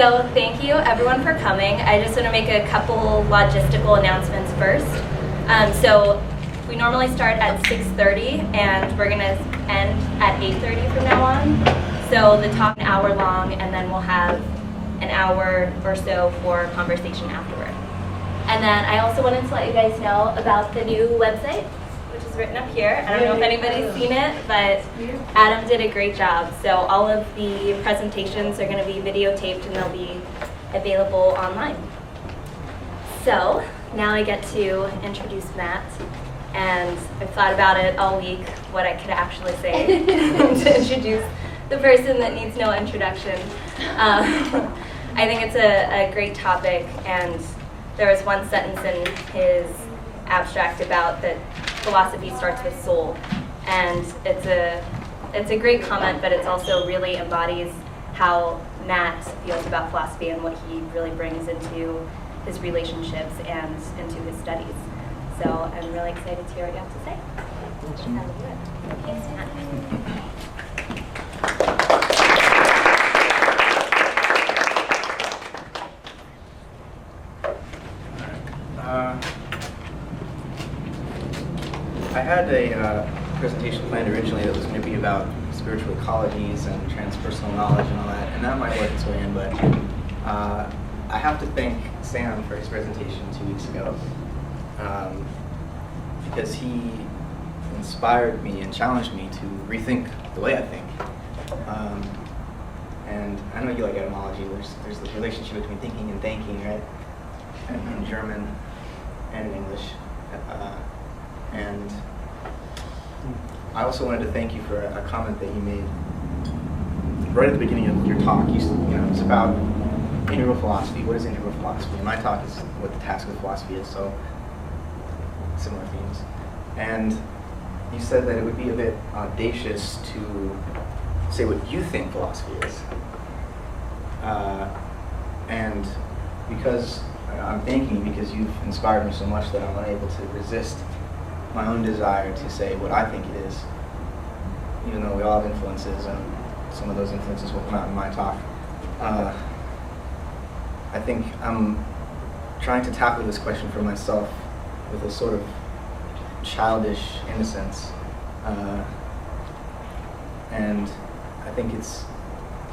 So thank you everyone for coming. I just want to make a couple logistical announcements first. So we normally start at 6:30 and we're going to end at 8:30 from now on. So the talk an hour long, and then we'll have an hour or so for conversation afterward. And then I also wanted to let you guys know about the new website, which is written up here. I don't know if anybody's seen it, but Adam did a great job. So all of the presentations are going to be videotaped and they'll be available online. So now I get to introduce Matt, and I've thought about it all week, what I could actually say to introduce the person that needs no introduction. I think it's a great topic, and there was one sentence in his abstract about that philosophy starts with soul, and it's a great comment, but it also really embodies how Matt feels about philosophy and what he really brings into his relationships and into his studies. So I'm really excited to hear what you have to say. Thanks, Matt. I had a presentation planned originally that was going to be about spiritual ecologies and transpersonal knowledge and all that, and that might work its way in, but I have to thank Sam for his presentation 2 weeks ago, because he inspired me and challenged me to rethink the way I think. And I know you like etymology. There's the relationship between thinking and thanking, right? In German and in English. And I also wanted to thank you for a comment that you made right at the beginning of your talk. It's about integral philosophy. What is integral philosophy? And my talk is what the task of philosophy is, so similar themes. And you said that it would be a bit audacious to say what you think philosophy is. And because I'm thanking you because you've inspired me so much that I'm unable to resist my own desire to say what I think it is, even though we all have influences, and some of those influences will come out in my talk. I think I'm trying to tackle this question for myself with a sort of childish innocence, and I think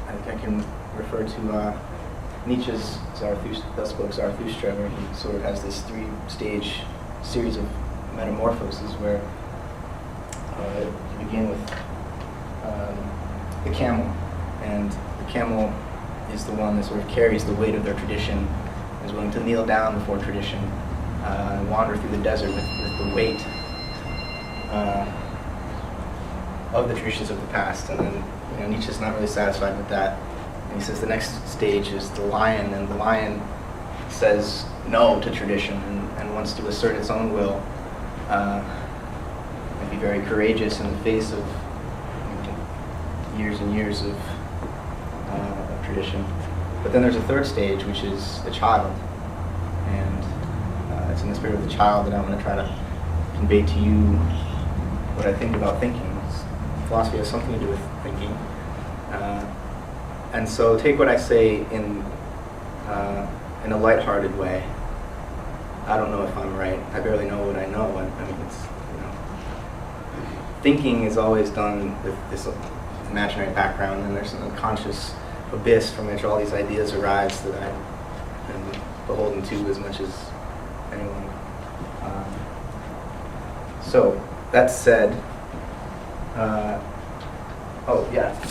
I can refer to Nietzsche's thus spoke Zarathustra, where he sort of has this three-stage series of metamorphoses where you begin with the camel, and the camel is the one that sort of carries the weight of their tradition, is willing to kneel down before tradition, and wander through the desert with the weight of the traditions of the past. And then Nietzsche's not really satisfied with that, and he says the next stage is the lion, and the lion says no to tradition and wants to assert its own will, and be very courageous in the face of years and years of tradition. But then there's a third stage, which is the child, and it's in the spirit of the child that I want to try to convey to you what I think about thinking. Philosophy has something to do with thinking, and so take what I say in a lighthearted way. I don't know if I'm right. I barely know what I know. I mean, thinking is always done with this imaginary background, and there's an unconscious abyss from which all these ideas arise that I am beholden to as much as anyone. So that said, in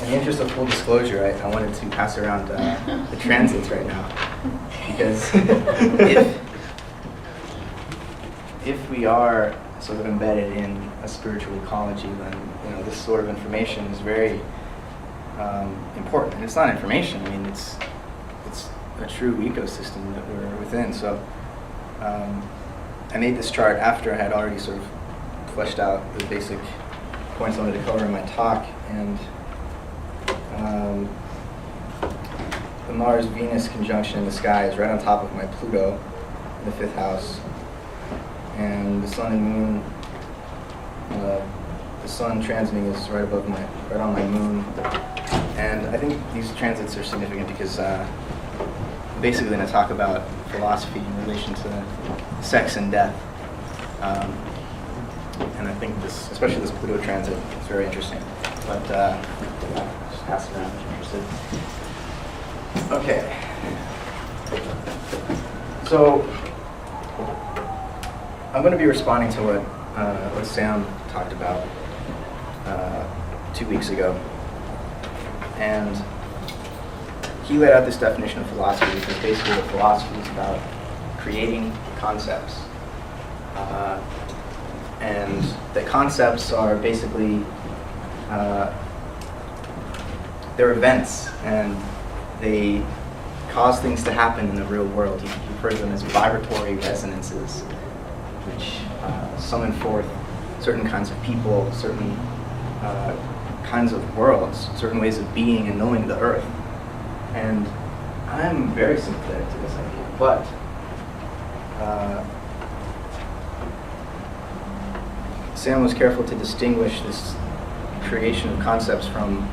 the interest of full disclosure, I wanted to pass around the transits right now, because if we are sort of embedded in a spiritual ecology, then this sort of information is very important. And it's not information. I mean, it's a true ecosystem that we're within. So I made this chart after I had already sort of fleshed out the basic points I wanted to cover in my talk, and the Mars-Venus conjunction in the sky is right on top of my Pluto in the 5th house, and the Sun and Moon, the Sun transiting is right on my Moon, and I think these transits are significant because basically going to talk about philosophy in relation to sex and death. And I think this, especially this Pluto transit, is very interesting. But just pass it around if you're interested. Okay. So I'm going to be responding to what Sam talked about 2 weeks ago. And he laid out this definition of philosophy, because basically what philosophy is about creating concepts. And the concepts are basically, they're events, and they cause things to happen in the real world. You've heard of them as vibratory resonances, which summon forth certain kinds of people, certain kinds of worlds, certain ways of being and knowing the earth. And I'm very sympathetic to this idea, but Sam was careful to distinguish this creation of concepts from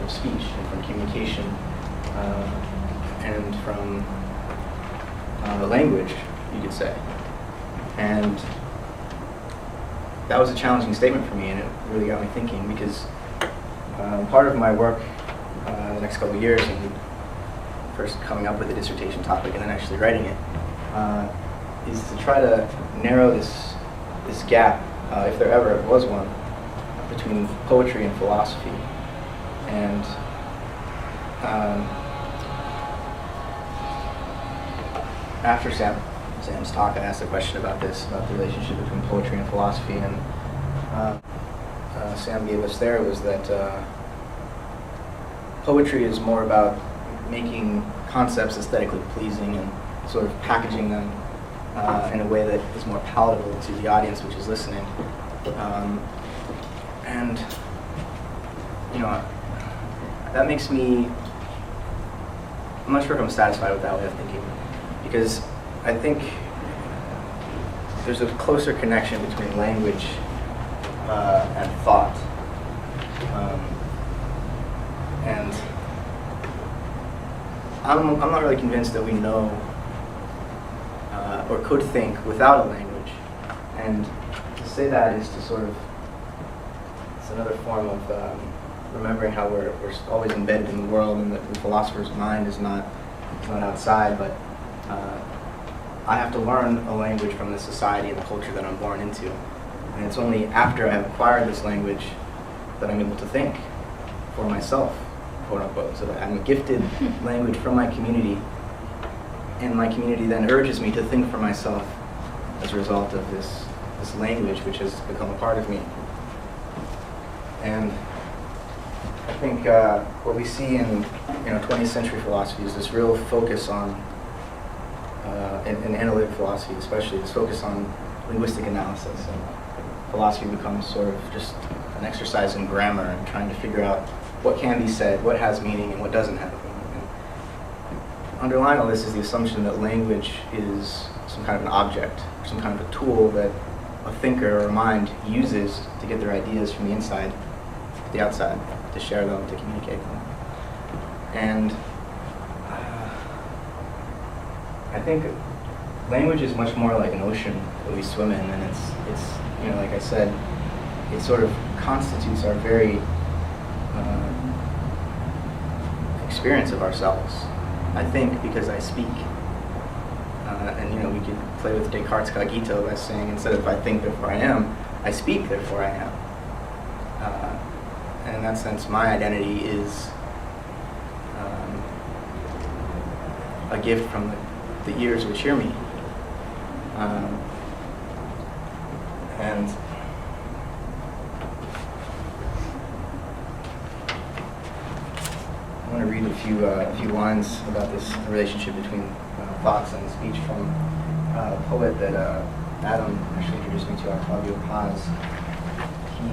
speech and from communication and from language, you could say. And that was a challenging statement for me, and it really got me thinking, because part of my work the next couple of years, and first coming up with a dissertation topic and then actually writing it, is to try to narrow this gap, if there ever was one, between poetry and philosophy. And after Sam's talk, I asked a question about this, about the relationship between poetry and philosophy, and Sam gave us there was that poetry is more about making concepts aesthetically pleasing and sort of packaging them in a way that is more palatable to the audience which is listening. And, you know, that makes me, I'm not sure if I'm satisfied with that way of thinking, because I think there's a closer connection between language and thought. And I'm not really convinced that we know or could think without a language. And to say that is to sort of, it's another form of remembering how we're always embedded in the world, and that the philosopher's mind is not outside, but I have to learn a language from the society and the culture that I'm born into. And it's only after I've acquired this language that I'm able to think for myself, quote unquote. So that I'm gifted language from my community, and my community then urges me to think for myself as a result of this language which has become a part of me. And I think what we see in 20th century philosophy is this real focus on, in analytic philosophy especially, this focus on linguistic analysis. And philosophy becomes sort of just an exercise in grammar and trying to figure out what can be said, what has meaning, and what doesn't have meaning. And underlying all this is the assumption that language is some kind of an object, some kind of a tool that a thinker or a mind uses to get their ideas from the inside to the outside, to share them, to communicate them. And I think language is much more like an ocean that we swim in, and it's like I said, it sort of constitutes our very experience of ourselves. I think because I speak. And we could play with Descartes' cogito by saying, instead of I think therefore I am, I speak therefore I am. And in that sense, my identity is a gift from the ears which hear me. And I want to read a few lines about this relationship between thoughts and speech from a poet that Adam actually introduced me to, Octavio Paz. He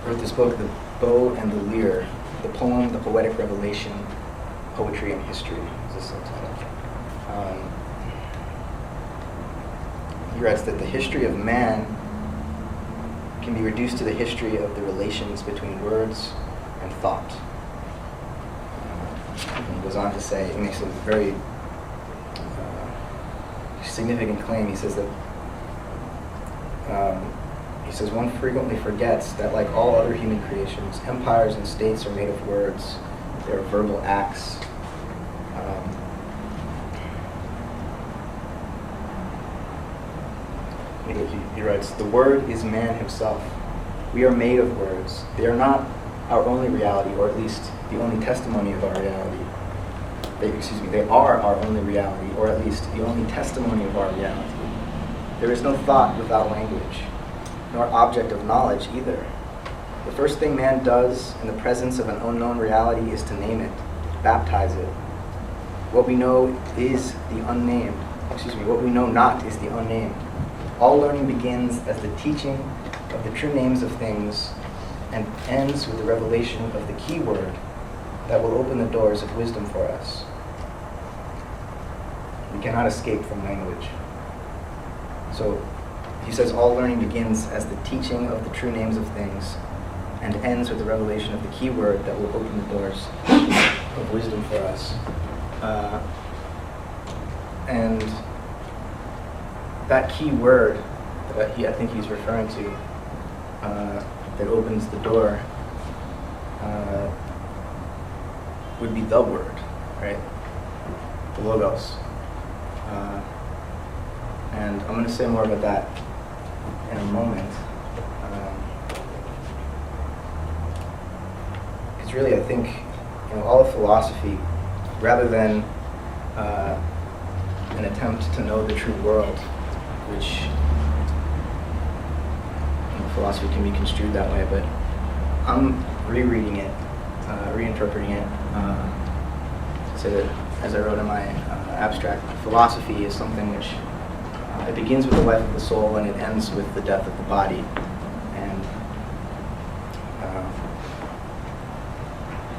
wrote this book, The Bow and the Lyre, the poem, the poetic revelation, poetry and history is the subtitle. He writes that the history of man can be reduced to the history of the relations between words and thought. And he goes on to say, he makes a very significant claim. He says that one frequently forgets that, like all other human creations, empires and states are made of words. They are verbal acts. He writes, "The word is man himself. We are made of words. They are not our only reality, or at least the only testimony of our reality. They are our only reality, or at least the only testimony of our reality. There is no thought without language, nor object of knowledge either. The first thing man does in the presence of an unknown reality is to name it, baptize it. What we know is the unnamed. What we know not is the unnamed. All learning begins as the teaching of the true names of things and ends with the revelation of the key word that will open the doors of wisdom for us. We cannot escape from language." So he says all learning begins as the teaching of the true names of things and ends with the revelation of the key word that will open the doors of wisdom for us. And that key word that I think he's referring to, that opens the door, would be the word, right? The logos. And I'm going to say more about that in a moment. It's really, I think, all of philosophy, rather than an attempt to know the true world, which philosophy can be construed that way, but I'm rereading it, reinterpreting it, so that, as I wrote in my abstract, philosophy is something which it begins with the life of the soul and it ends with the death of the body. And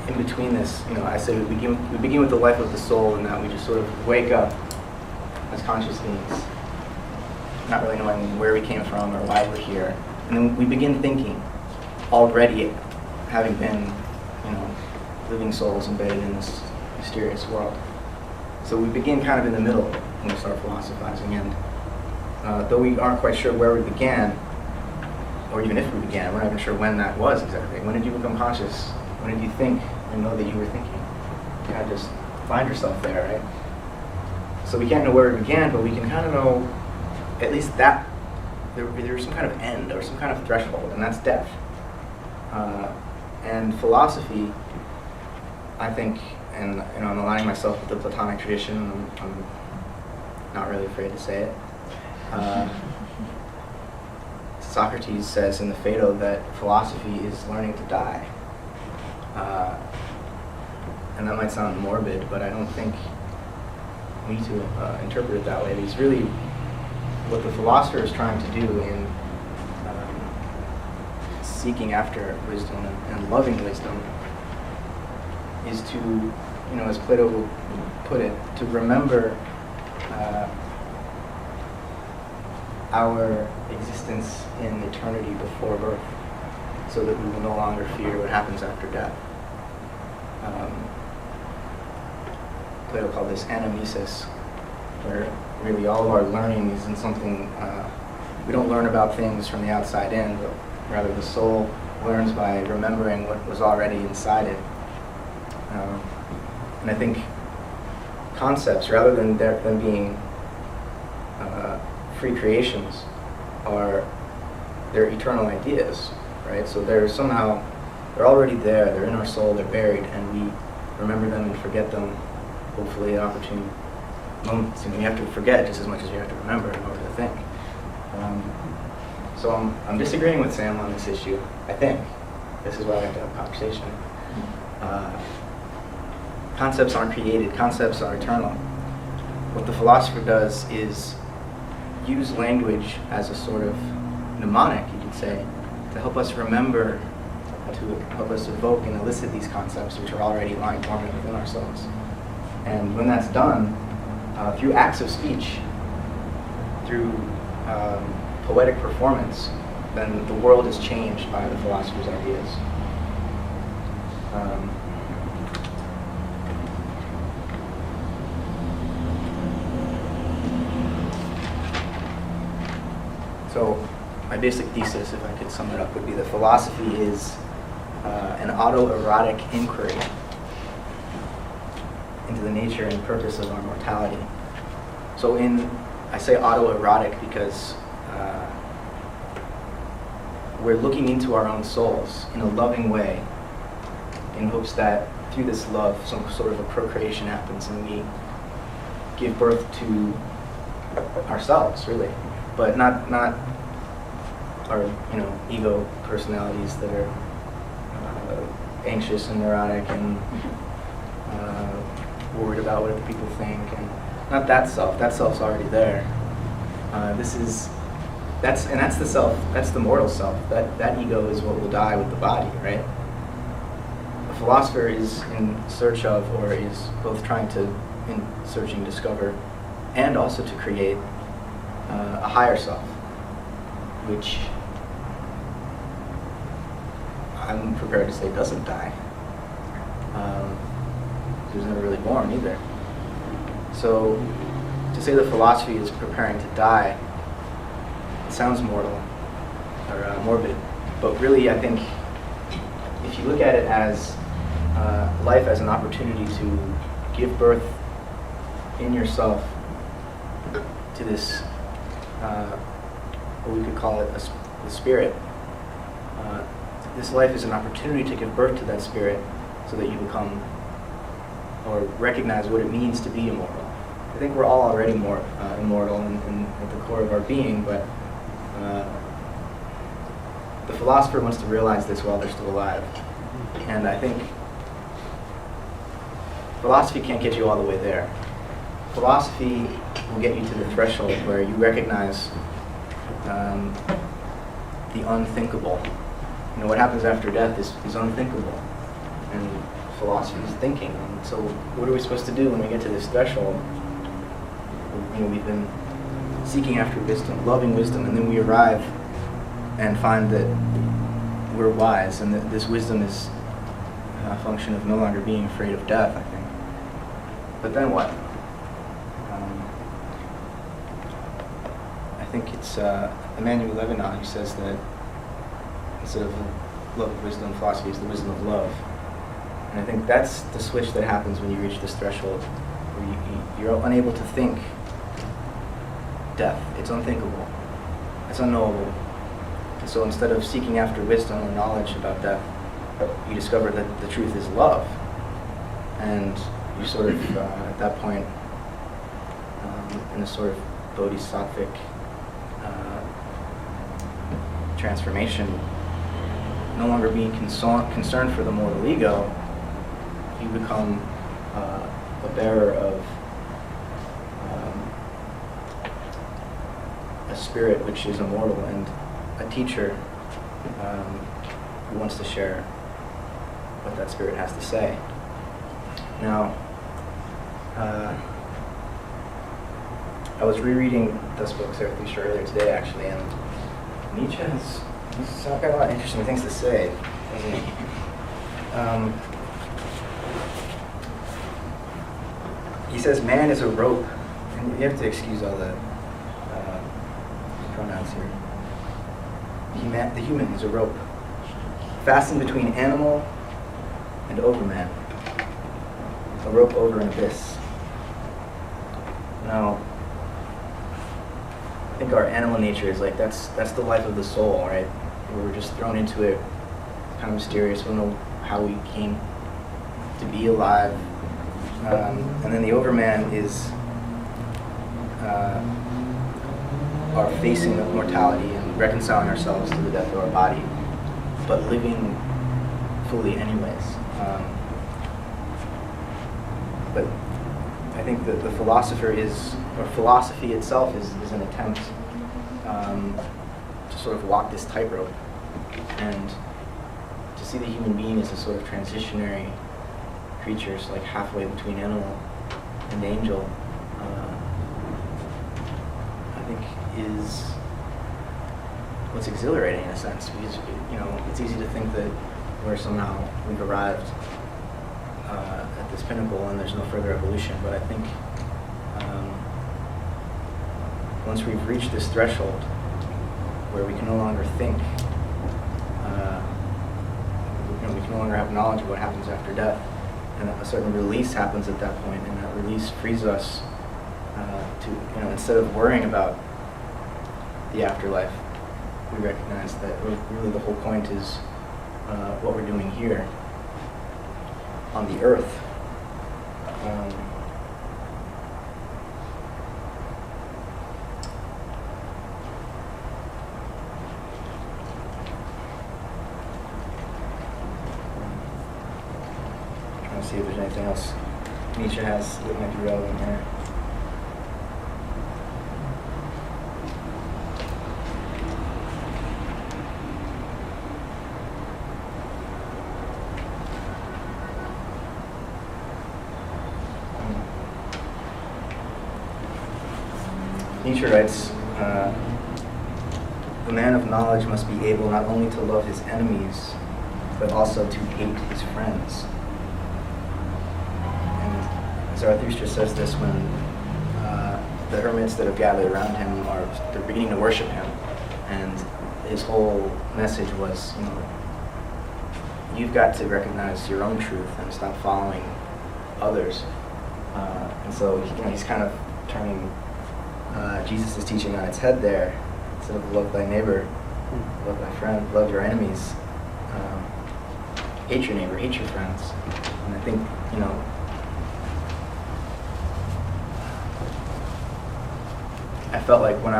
in between this, I say we begin with the life of the soul, and that we just sort of wake up as conscious beings, not really knowing where we came from or why we're here. And then we begin thinking, already having been, living souls embedded in this mysterious world. So we begin kind of in the middle when we start philosophizing, and though we aren't quite sure where we began, or even if we began, we're not even sure when that was exactly. When did you become conscious? When did you think and know that you were thinking? You had to just find yourself there, right? So we can't know where we began, but we can kind of know at least that there's some kind of end or some kind of threshold, and that's death. And philosophy, I think, and I'm aligning myself with the Platonic tradition. I'm not really afraid to say it. Socrates says in the Phaedo that philosophy is learning to die. And that might sound morbid, but I don't think we need to interpret it that way. Because really, what the philosopher is trying to do in seeking after wisdom and loving wisdom is to, as Plato would put it, to remember our existence in eternity before birth, so that we will no longer fear what happens after death. Plato called this anamnesis, where really all of our learning is in something, we don't learn about things from the outside in, but rather the soul learns by remembering what was already inside it. And I think concepts, rather than them being free creations, they're eternal ideas, right? So they're already there, they're in our soul, they're buried, and we remember them and forget them, hopefully at opportune moments. And we have to forget just as much as we have to remember in order to think. So I'm disagreeing with Sam on this issue, I think. This is why we have to have a conversation. Concepts aren't created, concepts are eternal. What the philosopher does is use language as a sort of mnemonic, you could say, to help us remember, to help us evoke and elicit these concepts which are already lying dormant within ourselves. And when that's done, through acts of speech, through poetic performance, then the world is changed by the philosopher's ideas. So my basic thesis, if I could sum it up, would be that philosophy is an autoerotic inquiry into the nature and purpose of our mortality. So I say autoerotic because we're looking into our own souls in a loving way, in hopes that through this love some sort of a procreation happens and we give birth to ourselves, really, but not our ego personalities that are anxious and neurotic and worried about what other people think, and not that self. That self's already there. That's the self. That's the mortal self. That ego is what will die with the body, right? A philosopher is in search of, or is both trying to, in searching, discover, and also to create a higher self, which I'm prepared to say doesn't die. He was never really born either. So to say that philosophy is preparing to die, it sounds mortal or morbid, but really I think if you look at it as life as an opportunity to give birth in yourself to this, what we could call it the spirit. This life is an opportunity to give birth to that spirit so that you become, or recognize what it means to be immortal. I think we're all already more immortal in at the core of our being, but the philosopher wants to realize this while they're still alive. And I think philosophy can't get you all the way there. Philosophy will get you to the threshold where you recognize the unthinkable. What happens after death is unthinkable. And philosophy is thinking. And so what are we supposed to do when we get to this threshold? We've been seeking after wisdom, loving wisdom, and then we arrive and find that we're wise, and that this wisdom is a function of no longer being afraid of death, I think. But then what? I think it's Emmanuel Levinas who says that instead of the love of wisdom, philosophy is the wisdom of love. And I think that's the switch that happens when you reach this threshold, where you're unable to think death. It's unthinkable. It's unknowable. And so instead of seeking after wisdom or knowledge about death, you discover that the truth is love. And you sort of, at that point, in a sort of bodhisattvic transformation, no longer being concerned for the mortal ego, you become a bearer of a spirit which is immortal, and a teacher who wants to share what that spirit has to say. Now, I was rereading this book, Zarathustra, earlier today, actually, and Nietzsche has got a lot of interesting things to say, doesn't he? He says, man is a rope, and you have to excuse all the pronouns here. The human is a rope, fastened between animal and overman, a rope over an abyss. Now, I think our animal nature is like, that's the life of the soul, right? Where we're just thrown into it, kind of mysterious, we don't know how we came to be alive. And then the overman is our facing of mortality and reconciling ourselves to the death of our body, but living fully anyways. But I think that the philosopher is, or philosophy itself is an attempt to sort of walk this tightrope and to see the human being as a sort of transitionary creature, so like halfway between animal and angel, I think is what's exhilarating in a sense, because it's easy to think that we've arrived at this pinnacle and there's no further evolution, but I think once we've reached this threshold, where we can no longer think, we can no longer have knowledge of what happens after death, and a certain release happens at that point, and that release frees us to, instead of worrying about the afterlife, we recognize that really the whole point is what we're doing here on the earth. Trying to see if there's anything else Nietzsche has that might be relevant here. Nietzsche writes, the man of knowledge must be able not only to love his enemies, but also to hate his friends. And Zarathustra says this when the hermits that have gathered around him they're beginning to worship him. And his whole message was, you've got to recognize your own truth and stop following others. And so, he's kind of turning Jesus' teaching on its head there. Instead of love thy neighbor, love thy friend, love your enemies, hate your neighbor, hate your friends. And I think, I felt like when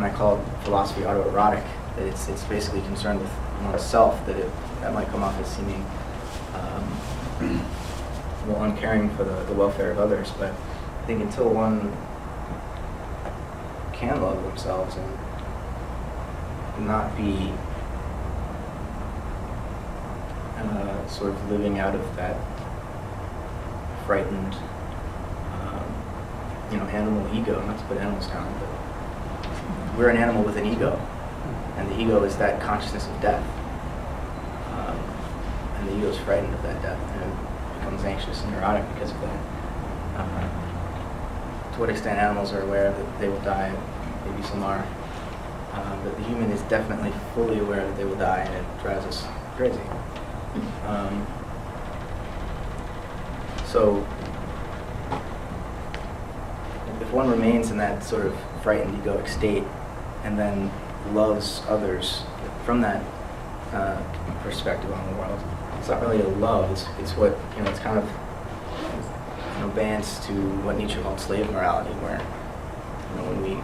I called philosophy autoerotic, that it's basically concerned with self, that might come off as seeming uncaring for the welfare of others. But I think until one can love themselves and not be sort of living out of that frightened, animal ego, not to put animals down, but we're an animal with an ego, and the ego is that consciousness of death, and the ego is frightened of that death, and it becomes anxious and neurotic because of that. To what extent animals are aware that they will die, maybe some are, but the human is definitely fully aware that they will die, and it drives us crazy. So if one remains in that sort of frightened egoic state and then loves others from that perspective on the world, it's not really a love, it's what, it's kind of bands to what Nietzsche called slave morality, where when we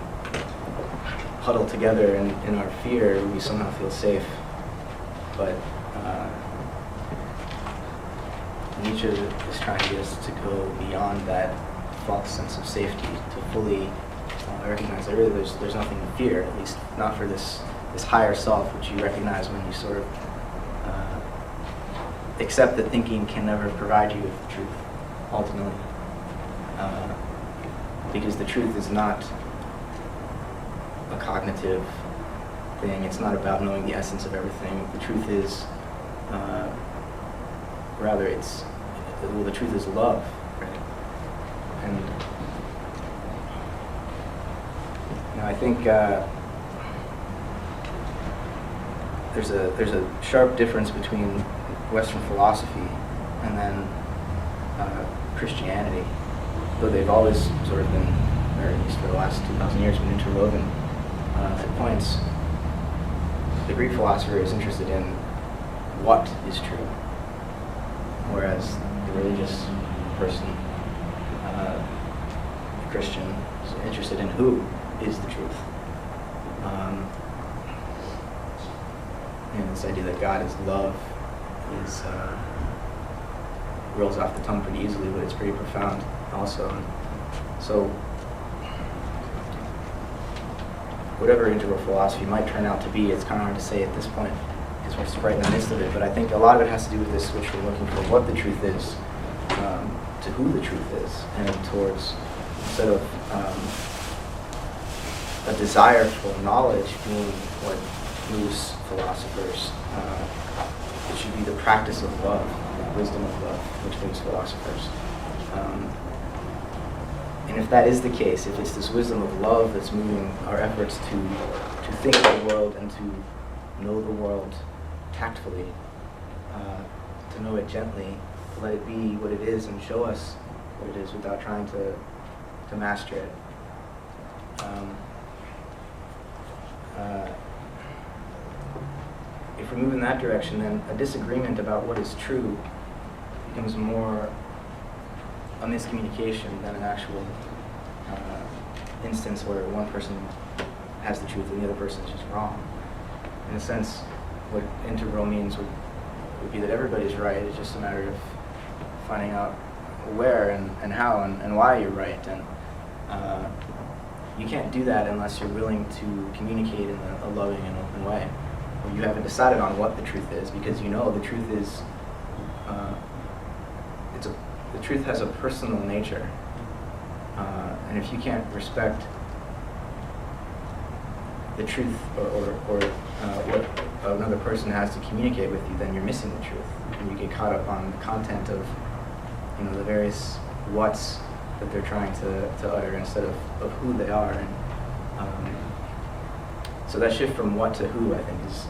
huddle together in our fear, we somehow feel safe. But Nietzsche is trying to get us to go beyond that false sense of safety, to fully recognize that really there's nothing to fear, at least not for this higher self, which you recognize when you sort of accept that thinking can never provide you with the truth, ultimately. Because the truth is not a cognitive thing. It's not about knowing the essence of everything. The truth is, the truth is love, right? And I think there's a sharp difference between Western philosophy and then Christianity, though they've always sort of been, or at least for the last 2,000 years, been interwoven at points. The Greek philosopher is interested in what is true, whereas the religious person, the Christian, is interested in who is the truth. And this idea that God is love is rolls off the tongue pretty easily, but it's pretty profound also. So whatever integral philosophy might turn out to be, it's kind of hard to say at this point because we're right in the midst of it. But I think a lot of it has to do with this switch from looking for what the truth is to who the truth is, and towards, instead of a desire for knowledge being what moves philosophers, it should be the practice of love, the wisdom of love, which moves philosophers. And if that is the case, if it's this wisdom of love that's moving our efforts to think of the world and to know the world tactfully, to know it gently, to let it be what it is and show us what it is without trying to master it. If we move in that direction, then a disagreement about what is true becomes more a miscommunication than an actual instance where one person has the truth and the other person is just wrong. In a sense, what integral means would be that everybody's right. It's just a matter of finding out where and how and why you're right. And you can't do that unless you're willing to communicate in a loving and open way. Or you haven't decided on what the truth is, because you know the truth is the truth has a personal nature, and if you can't respect the truth or what another person has to communicate with you, then you're missing the truth, and you get caught up on the content of the various whats that they're trying to utter instead of who they are. And so that shift from what to who, I think, is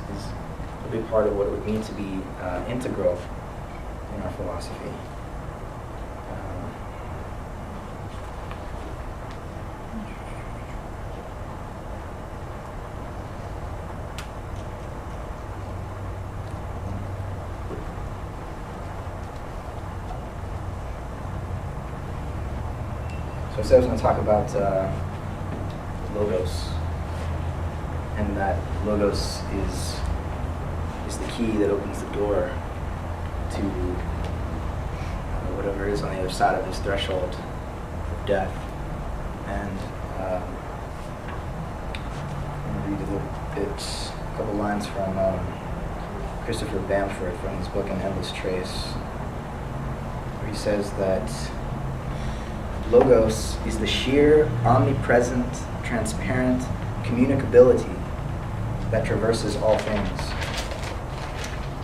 a big part of what it would mean to be integral in our philosophy. So I said I was going to talk about logos, and that logos is the key that opens the door to whatever is on the other side of this threshold of death. And I'm going to read a little bit, a couple lines from Christopher Bamford from his book An Endless Trace, where he says that Logos is the sheer, omnipresent, transparent communicability that traverses all things.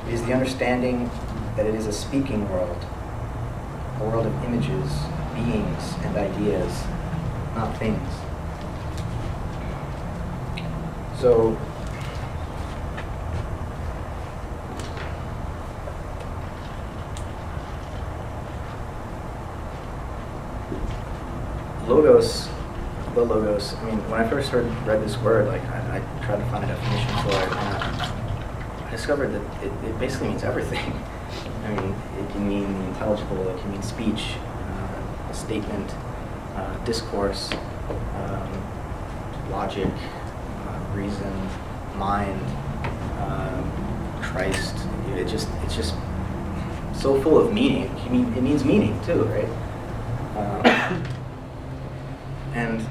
It is the understanding that it is a speaking world, a world of images, beings, and ideas, not things. So, the logos, I mean, when I first read this word, I tried to find a definition for it, and I discovered that it basically means everything. I mean, it can mean the intelligible, it can mean speech, a statement, discourse, logic, reason, mind, Christ. It's just so full of meaning. It means meaning too, right? And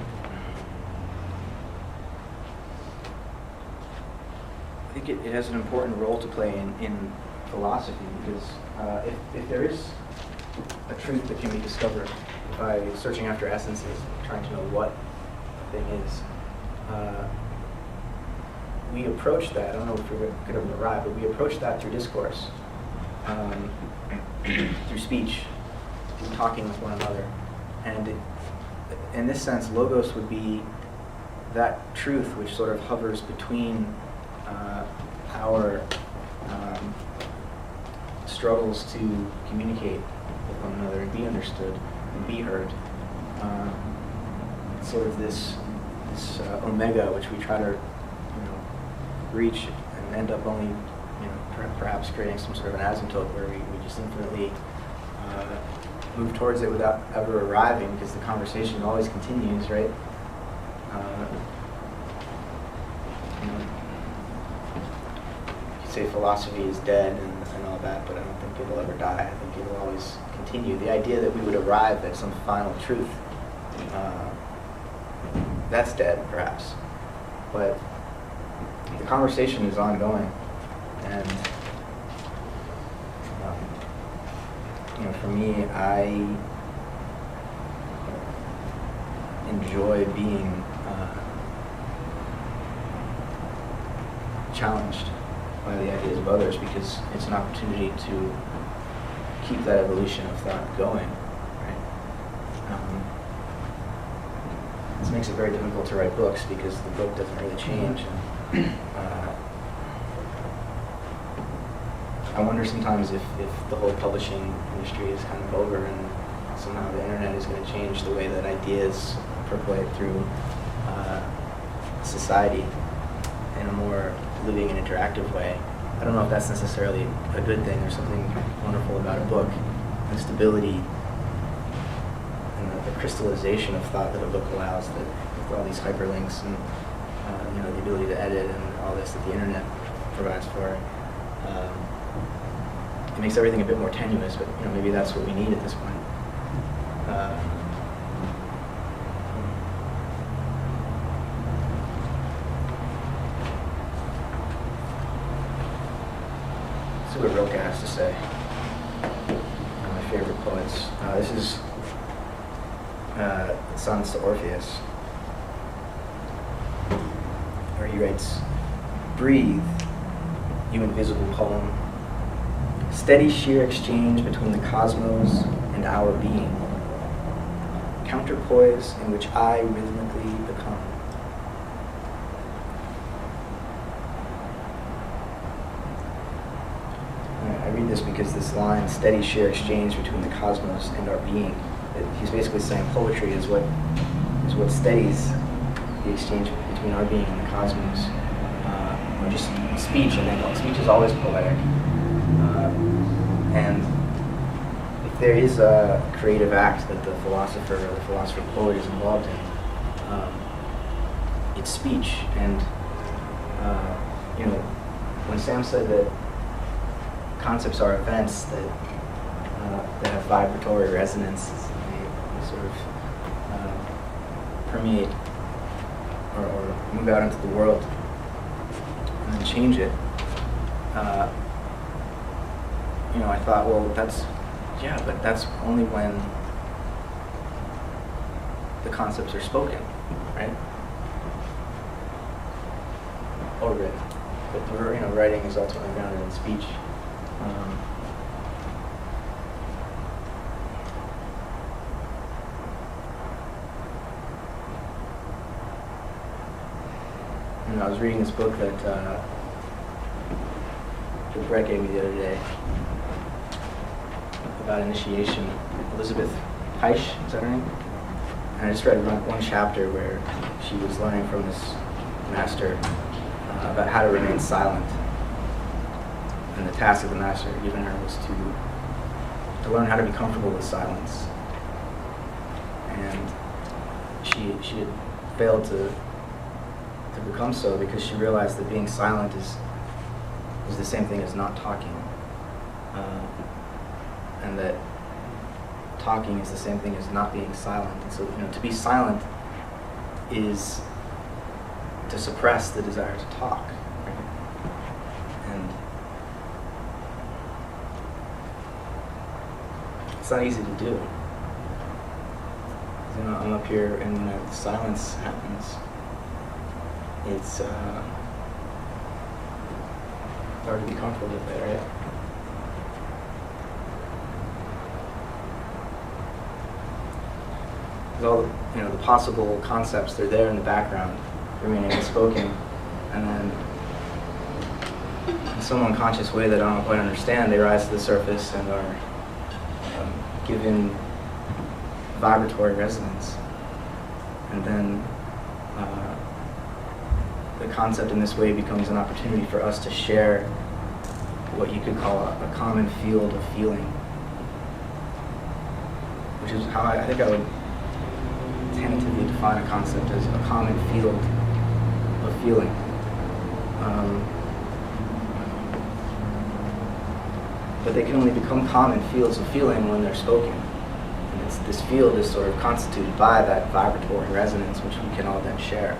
I think it has an important role to play in philosophy, because if there is a truth that can be discovered by searching after essences, trying to know what a thing is, we approach that, I don't know if we're going to arrive, but we approach that through discourse, through speech, through talking with one another. And in this sense, logos would be that truth which sort of hovers between our struggles to communicate with one another and be understood and be heard. Sort of this omega which we try to reach and end up only perhaps creating some sort of an asymptote where we just infinitely move towards it without ever arriving, because the conversation always continues, right? You could say philosophy is dead and all that, but I don't think it'll ever die. I think it'll always continue. The idea that we would arrive at some final truth, that's dead, perhaps. But the conversation is ongoing, and for me, I enjoy being challenged by the ideas of others, because it's an opportunity to keep that evolution of thought going, right? makes it very difficult to write books because the book doesn't really change. And, I wonder sometimes if the whole publishing industry is kind of over and somehow the internet is going to change the way that ideas percolate through society in a more living and interactive way. I don't know if that's necessarily a good thing. There's something wonderful about a book, the stability and the crystallization of thought that a book allows, that with all these hyperlinks and the ability to edit and all this that the internet provides for. It makes everything a bit more tenuous, but maybe that's what we need at this point. See what Rilke has to say. One of my favorite poets. This is Sonnets to Orpheus, where he writes, "Breathe, you invisible poem, steady sheer exchange between the cosmos and our being, counterpoise in which I rhythmically become." I read this because this line, steady sheer exchange between the cosmos and our being, he's basically saying poetry is what steadies the exchange between our being and the cosmos, or just speech. I think speech is always poetic. And if there is a creative act that the philosopher or the philosopher poet is involved in, it's speech. And when Sam said that concepts are events that have vibratory resonance, they sort of permeate or move out into the world and then change it. I thought, well, but that's only when the concepts are spoken, right? Or written. But writing is ultimately grounded in speech. I was reading this book that Brett gave me the other day about initiation. Elizabeth Heisch, is that her name? And I just read one chapter where she was learning from this master about how to remain silent. And the task of the master given her was to learn how to be comfortable with silence. And she had failed to become so because she realized that being silent is the same thing as not talking. And that talking is the same thing as not being silent. And so, to be silent is to suppress the desire to talk. Right? And it's not easy to do. I'm up here, and when the silence happens, it's hard to be comfortable with it, right? All the possible concepts, they're there in the background, remaining unspoken, and then in some unconscious way that I don't quite understand, they rise to the surface and are given vibratory resonance. And then the concept in this way becomes an opportunity for us to share what you could call a common field of feeling, which is how I think I would tentatively define a concept as a common field of feeling. But they can only become common fields of feeling when they're spoken. And this field is sort of constituted by that vibratory resonance, which we can all then share.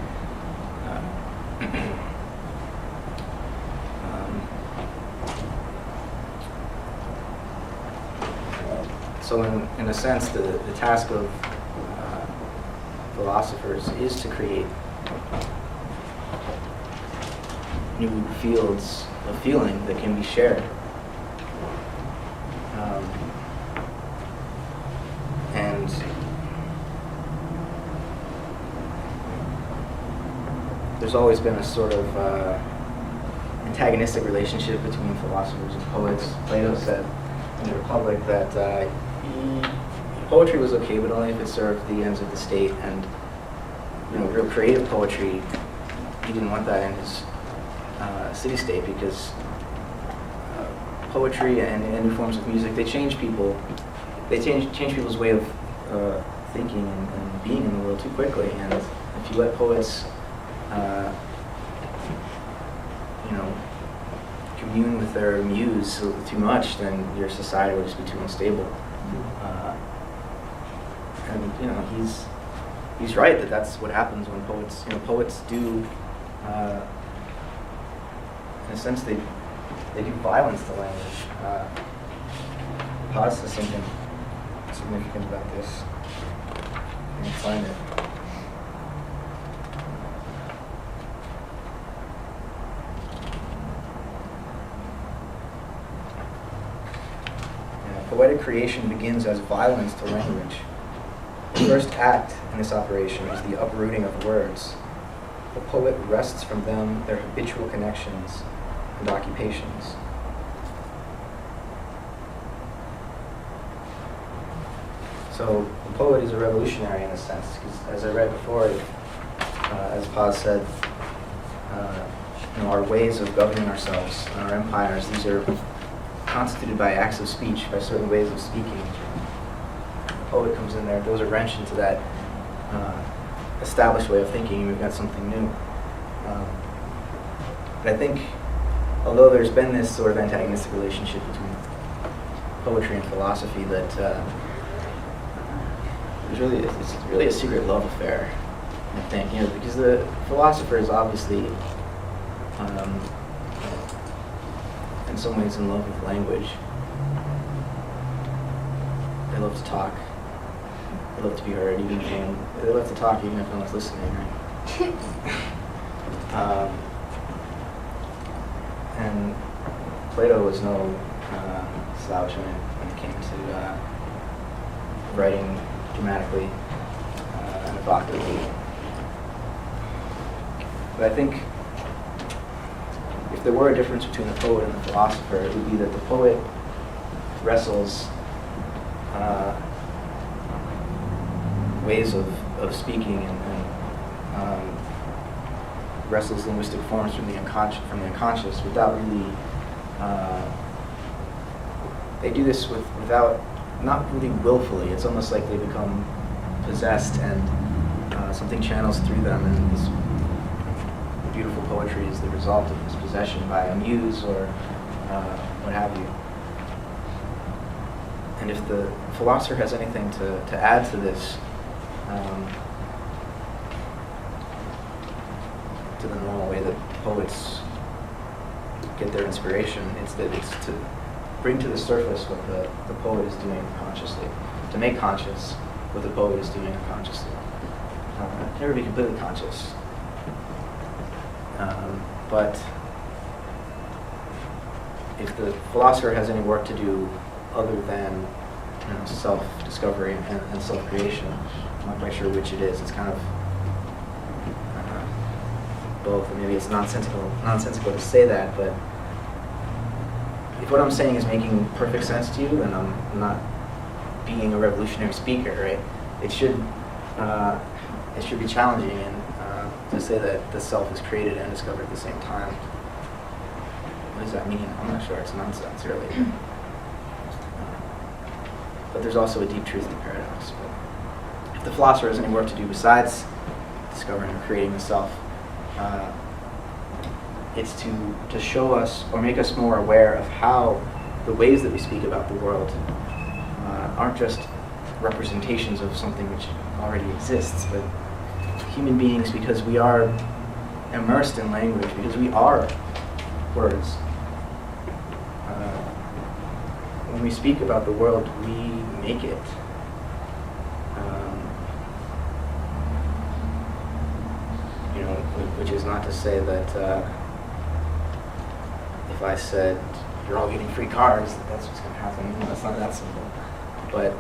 So in a sense, the task of philosophers is to create new fields of feeling that can be shared. And there's always been a sort of antagonistic relationship between philosophers and poets. Plato said in the Republic that poetry was okay, but only if it served the ends of the state. And real creative poetry, he didn't want that in his city-state, because poetry and new forms of music, they change people. They change people's way of thinking and being in the world too quickly. And if you let poets, commune with their muse too much, then your society will just be too unstable. And he's right that that's what happens when poets do, in a sense, they do violence to language. Paz says something significant about this. I can find it. Poetic creation begins as violence to language. The first act in this operation is the uprooting of words. The poet wrests from them their habitual connections and occupations. So the poet is a revolutionary in a sense, because as I read before, as Paz said, our ways of governing ourselves and our empires, these are constituted by acts of speech, by certain ways of speaking. The poet comes in there, throws a wrench into that established way of thinking, and we've got something new. But I think, although there's been this sort of antagonistic relationship between poetry and philosophy, that it's really a secret love affair, I think, because the philosopher is obviously in some ways in love with language. They love to talk. They love to be heard, even when they love to talk, even if no one's listening, right? And Plato was no slouch when it came to writing dramatically and evocatively. But I think if there were a difference between the poet and the philosopher, it would be that the poet wrestles ways of speaking and wrestles linguistic forms from the unconscious without really. They do this without, not really willfully. It's almost like they become possessed, and something channels through them, and this beautiful poetry is the result of this possession by a muse or what have you. And if the philosopher has anything to add to this, to the normal way that poets get their inspiration, it's to bring to the surface what the poet is doing consciously, to make conscious what the poet is doing unconsciously. It can never be completely conscious. But if the philosopher has any work to do other than self-discovery and self-creation, I'm not quite sure which it is. It's kind of both, and maybe it's nonsensical to say that, but if what I'm saying is making perfect sense to you, then I'm not being a revolutionary speaker, right? It should be challenging, and to say that the self is created and discovered at the same time. What does that mean? I'm not sure. It's nonsense, really. But there's also a deep truth in the paradox. But if the philosopher has any work to do besides discovering or creating the self, it's to show us or make us more aware of how the ways that we speak about the world aren't just representations of something which already exists, but human beings, because we are immersed in language, because we are words. When we speak about the world, we make it. Which is not to say that if I said, you're all getting free cars, that's what's going to happen. It's not that simple. But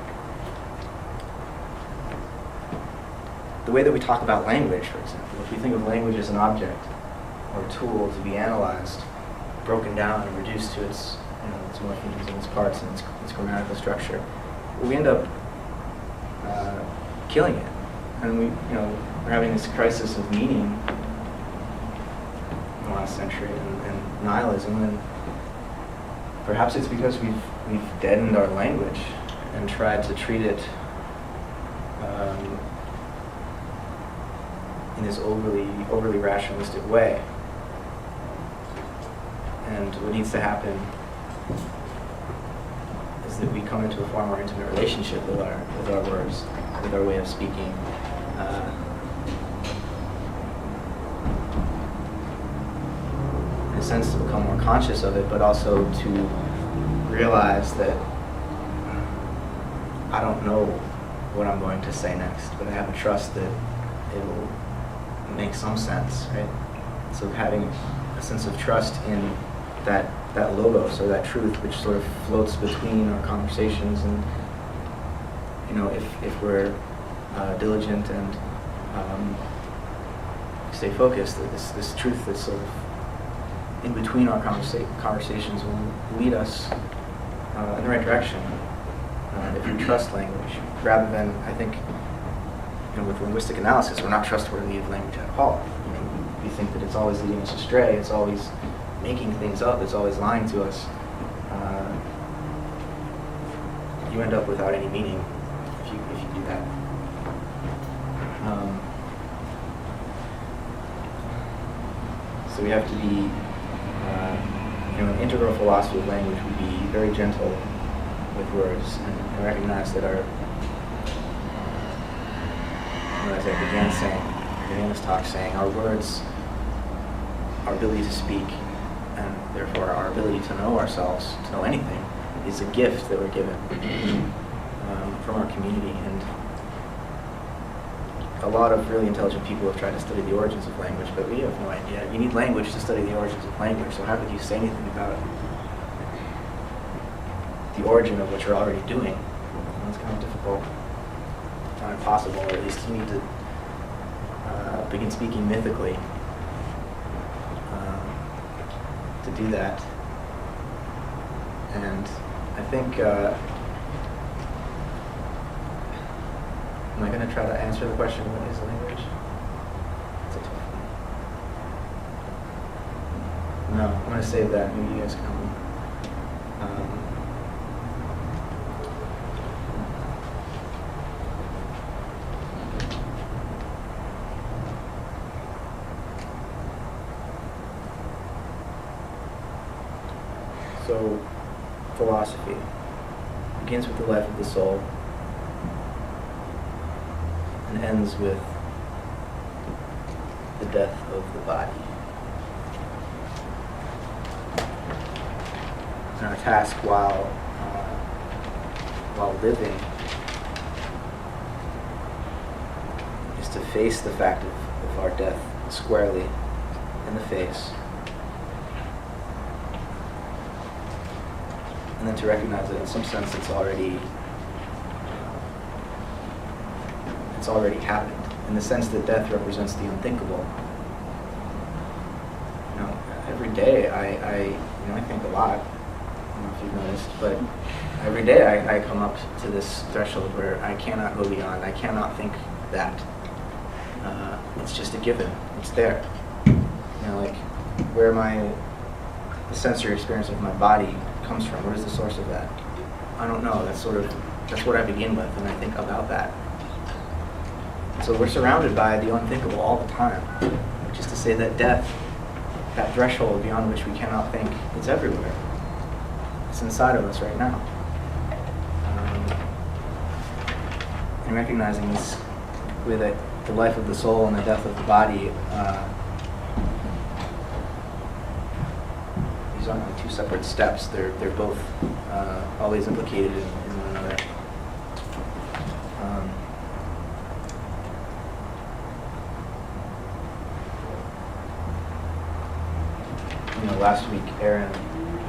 the way that we talk about language, for example, if we think of language as an object or a tool to be analyzed, broken down and reduced to its, its morphemes and its parts and its grammatical structure, we end up killing it. And we're having this crisis of meaning in the last century and nihilism, and perhaps it's because we've deadened our language and tried to treat it in this overly rationalistic way. And what needs to happen is that we come into a far more intimate relationship with our words, with our way of speaking. In a sense, to become more conscious of it, but also to realize that I don't know what I'm going to say next, but I have a trust that it will make some sense, right? So having a sense of trust in that logos or that truth which sort of floats between our conversations, and if we're diligent and stay focused, that this truth that's sort of in between our conversations will lead us in the right direction if we trust language, rather than, I think, with linguistic analysis, we're not trustworthy of language at all. We think that it's always leading us astray, it's always making things up, it's always lying to us. You end up without any meaning if you do that. So we have to be, an integral philosophy of language would be very gentle with words and recognize that as I began this talk saying, our words, our ability to speak, and therefore our ability to know ourselves, to know anything, is a gift that we're given from our community. And a lot of really intelligent people have tried to study the origins of language, but we have no idea. You need language to study the origins of language, so how could you say anything about the origin of what you're already doing? It's kind of difficult, not impossible, or at least you need to begin speaking mythically to do that. And I think, am I going to try to answer the question, what is language? It's a tough one. No, I'm going to save that. Maybe you guys can. So, philosophy begins with the life of the soul and ends with the death of the body. And our task while living is to face the fact of our death squarely in the face, and then to recognize that in some sense it's already happened, in the sense that death represents the unthinkable. Every day I think a lot. I don't know if you've noticed, but every day I come up to this threshold where I cannot go beyond. I cannot think that. It's just a given. It's there. Like where the sensory experience of my body comes from. Where is the source of that? I don't know. That's what I begin with, and I think about that. So we're surrounded by the unthinkable all the time, which is to say that death, that threshold beyond which we cannot think, it's everywhere. It's inside of us right now. And recognizing this way that the life of the soul and the death of the body, these aren't like two separate steps. They're both always implicated in one another. Last week, Aaron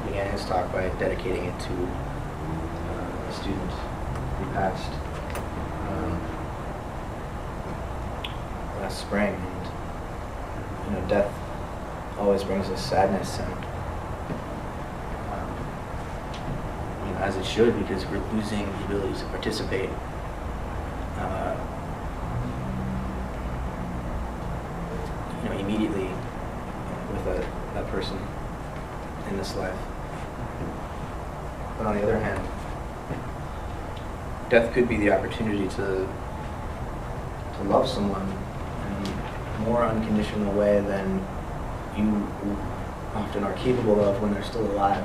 began his talk by dedicating it to a student who passed spring, and death always brings us sadness, and as it should, because we're losing the ability to participate immediately with that person in this life. But on the other hand, death could be the opportunity to love someone in a more unconditional way than you often are capable of when they're still alive.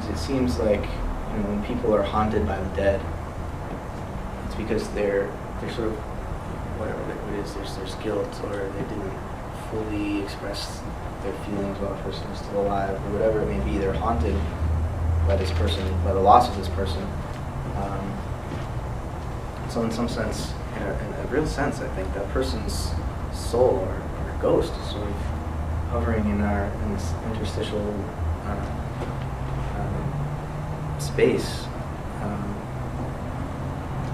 It seems like when people are haunted by the dead, it's because they're sort of, whatever it is, there's guilt, or they didn't fully express their feelings while a person is still alive, or whatever it may be. They're haunted by this person, by the loss of this person. So in some sense, in a real sense, I think that person's soul or ghost is sort of hovering in this interstitial space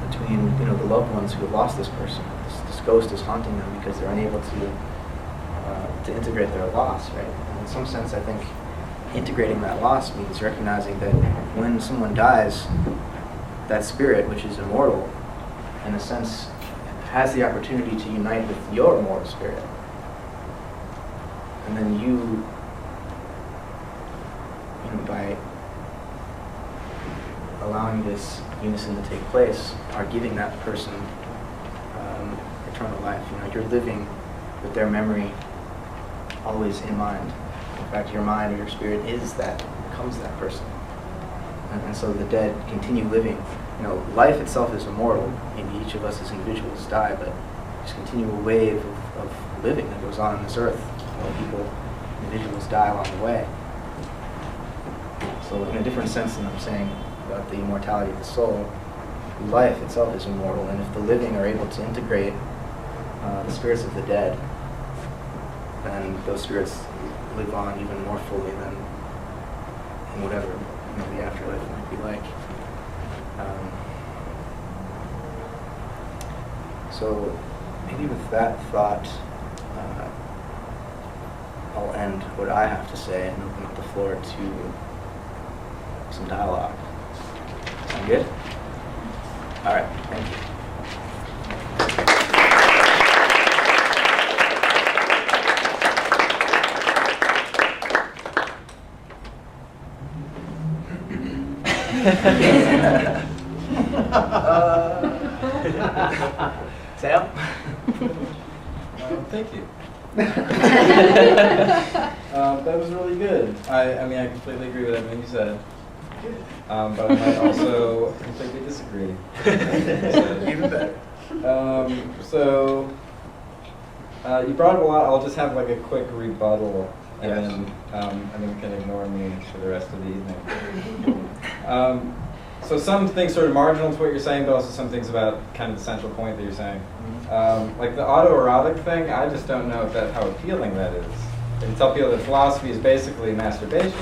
between the loved ones who have lost this person. This ghost is haunting them because they're unable to integrate their loss, right? And in some sense, I think integrating that loss means recognizing that when someone dies, that spirit, which is immortal, in a sense, has the opportunity to unite with your immortal spirit. And then you by allowing this unison to take place, are giving that person eternal life. You're living with their memory always in mind. In fact, your mind or your spirit becomes that person. And so the dead continue living. Life itself is immortal. Maybe each of us as individuals die, but there's a continual wave of living that goes on this earth while individuals die along the way. So in a different sense than I'm saying about the immortality of the soul, life itself is immortal, and if the living are able to integrate the spirits of the dead, then those spirits live on even more fully than in whatever the afterlife might be like. So maybe with that thought, I'll end what I have to say and open up the floor to some dialogue. Sound good? All right, thank you. Sam? Thank you. That was really good. I mean, I completely agree with everything you said. But I might also completely disagree. Even better. So you brought up a lot. I'll just have like a quick rebuttal, and then you can ignore me for the rest of the evening. So some things sort of marginal to what you're saying, but also some things about kind of the central point that you're saying. Like the autoerotic thing, I just don't know how appealing that is. I can tell people that philosophy is basically masturbation.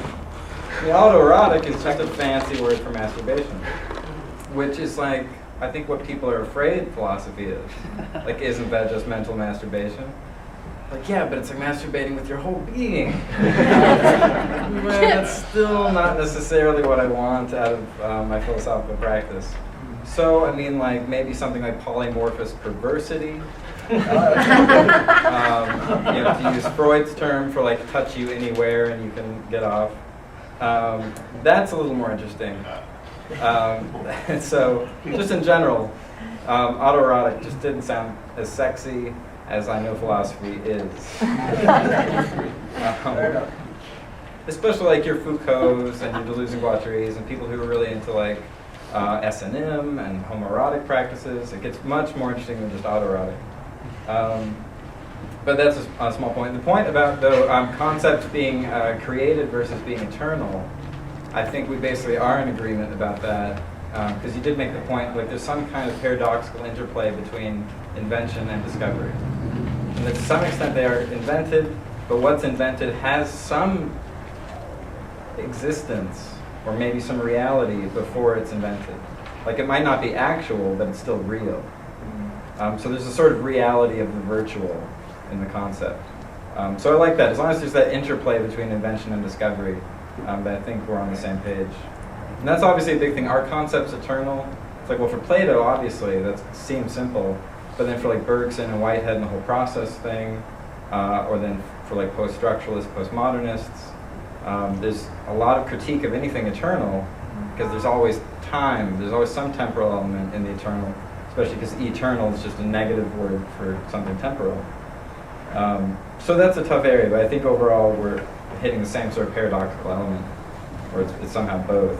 The autoerotic is just a fancy word for masturbation, which is like, I think what people are afraid philosophy is. Like, isn't that just mental masturbation? Like, yeah, but it's like masturbating with your whole being. Well, that's still not necessarily what I want out of my philosophical practice. So, I mean, like, maybe something like polymorphous perversity. To use Freud's term for, like, touch you anywhere and you can get off. That's a little more interesting. So, just in general, autoerotic just didn't sound as sexy as I know philosophy is. Especially like your Foucaults and your Deleuze-Guattari's and people who are really into like S&M and homoerotic practices. It gets much more interesting than just autoerotic. But that's a small point. The point about the concepts being created versus being eternal, I think we basically are in agreement about that. Because you did make the point, like there's some kind of paradoxical interplay between invention and discovery. And that to some extent they are invented, but what's invented has some existence or maybe some reality before it's invented. Like it might not be actual, but it's still real. So there's a sort of reality of the virtual in the concept. So I like that. As long as there's that interplay between invention and discovery, but I think we're on the same page. And that's obviously a big thing. Are concepts eternal? It's like, well, for Plato, obviously, that seems simple. But then for like Bergson and Whitehead and the whole process thing, or then for like post-structuralists, postmodernists, there's a lot of critique of anything eternal because there's always time. There's always some temporal element in the eternal, especially because eternal is just a negative word for something temporal. So that's a tough area, but I think overall we're hitting the same sort of paradoxical element, or it's somehow both.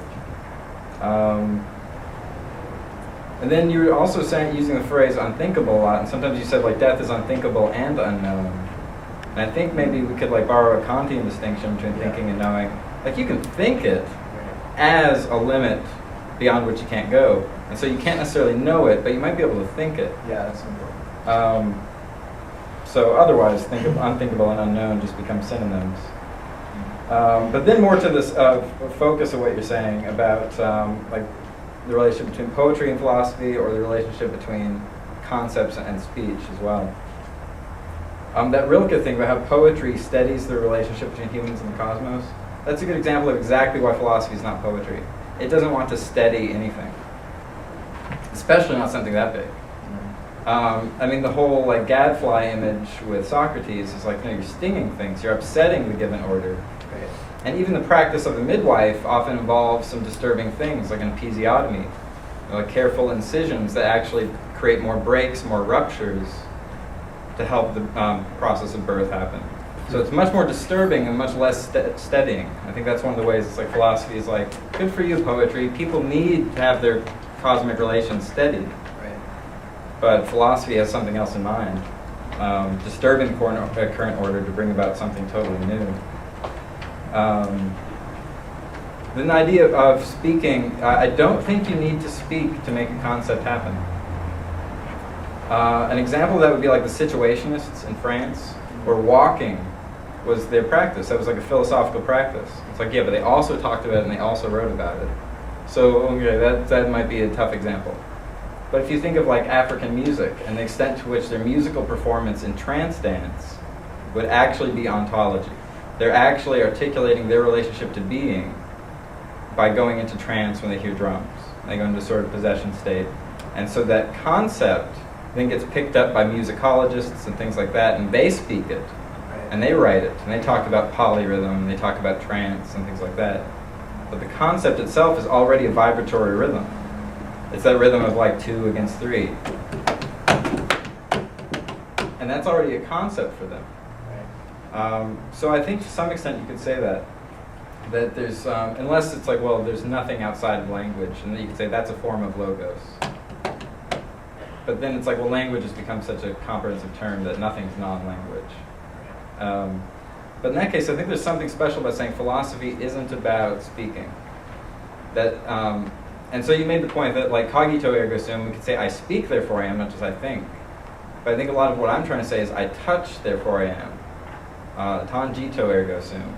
And then you were also using the phrase unthinkable a lot, and sometimes you said like death is unthinkable and unknown. And I think maybe we could like borrow a Kantian distinction between thinking and knowing. Like you can think it as a limit beyond which you can't go, and so you can't necessarily know it, but you might be able to think it. Yeah, that's important. So otherwise, unthinkable and unknown just become synonyms. But then more to this focus of what you're saying about like the relationship between poetry and philosophy, or the relationship between concepts and speech as well. That Rilke thing about how poetry studies the relationship between humans and the cosmos, that's a good example of exactly why philosophy is not poetry. It doesn't want to study anything, especially not something that big. I mean, the whole like gadfly image with Socrates is like, no, you're stinging things, you're upsetting the given order. Right. And even the practice of the midwife often involves some disturbing things, like an episiotomy, like careful incisions that actually create more breaks, more ruptures, to help the process of birth happen. So it's much more disturbing and much less steadying. I think that's one of the ways it's like philosophy is like, good for you, poetry. People need to have their cosmic relations steadied. But philosophy has something else in mind, disturbing the current order to bring about something totally new. Then the idea of speaking, I don't think you need to speak to make a concept happen. An example of that would be like the Situationists in France, where walking was their practice. That was like a philosophical practice. It's like, yeah, but they also talked about it and they also wrote about it. So okay, that might be a tough example. But if you think of like African music and the extent to which their musical performance in trance dance would actually be ontology. They're actually articulating their relationship to being by going into trance when they hear drums. They go into sort of possession state. And so that concept then gets picked up by musicologists and things like that, and they speak it, and they write it, and they talk about polyrhythm, and they talk about trance and things like that. But the concept itself is already a vibratory rhythm. It's that rhythm of like 2 against 3. And that's already a concept for them. So I think to some extent you could say that there's, unless it's like, well, there's nothing outside of language, and then you could say that's a form of logos. But then it's like, well, language has become such a comprehensive term that nothing's non-language. But in that case, I think there's something special about saying philosophy isn't about speaking. That, and so you made the point that, like, cogito ergo sum, we could say, I speak, therefore I am, not just I think. But I think a lot of what I'm trying to say is, I touch, therefore I am. Tangito ergo sum.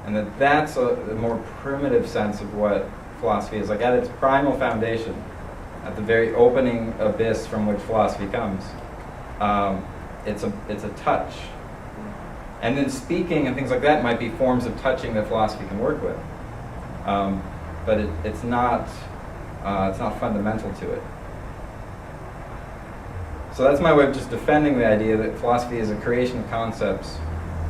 And that's a more primitive sense of what philosophy is. Like, at its primal foundation, at the very opening abyss from which philosophy comes, it's a touch. And then speaking and things like that might be forms of touching that philosophy can work with. But it's not fundamental to it. So that's my way of just defending the idea that philosophy is a creation of concepts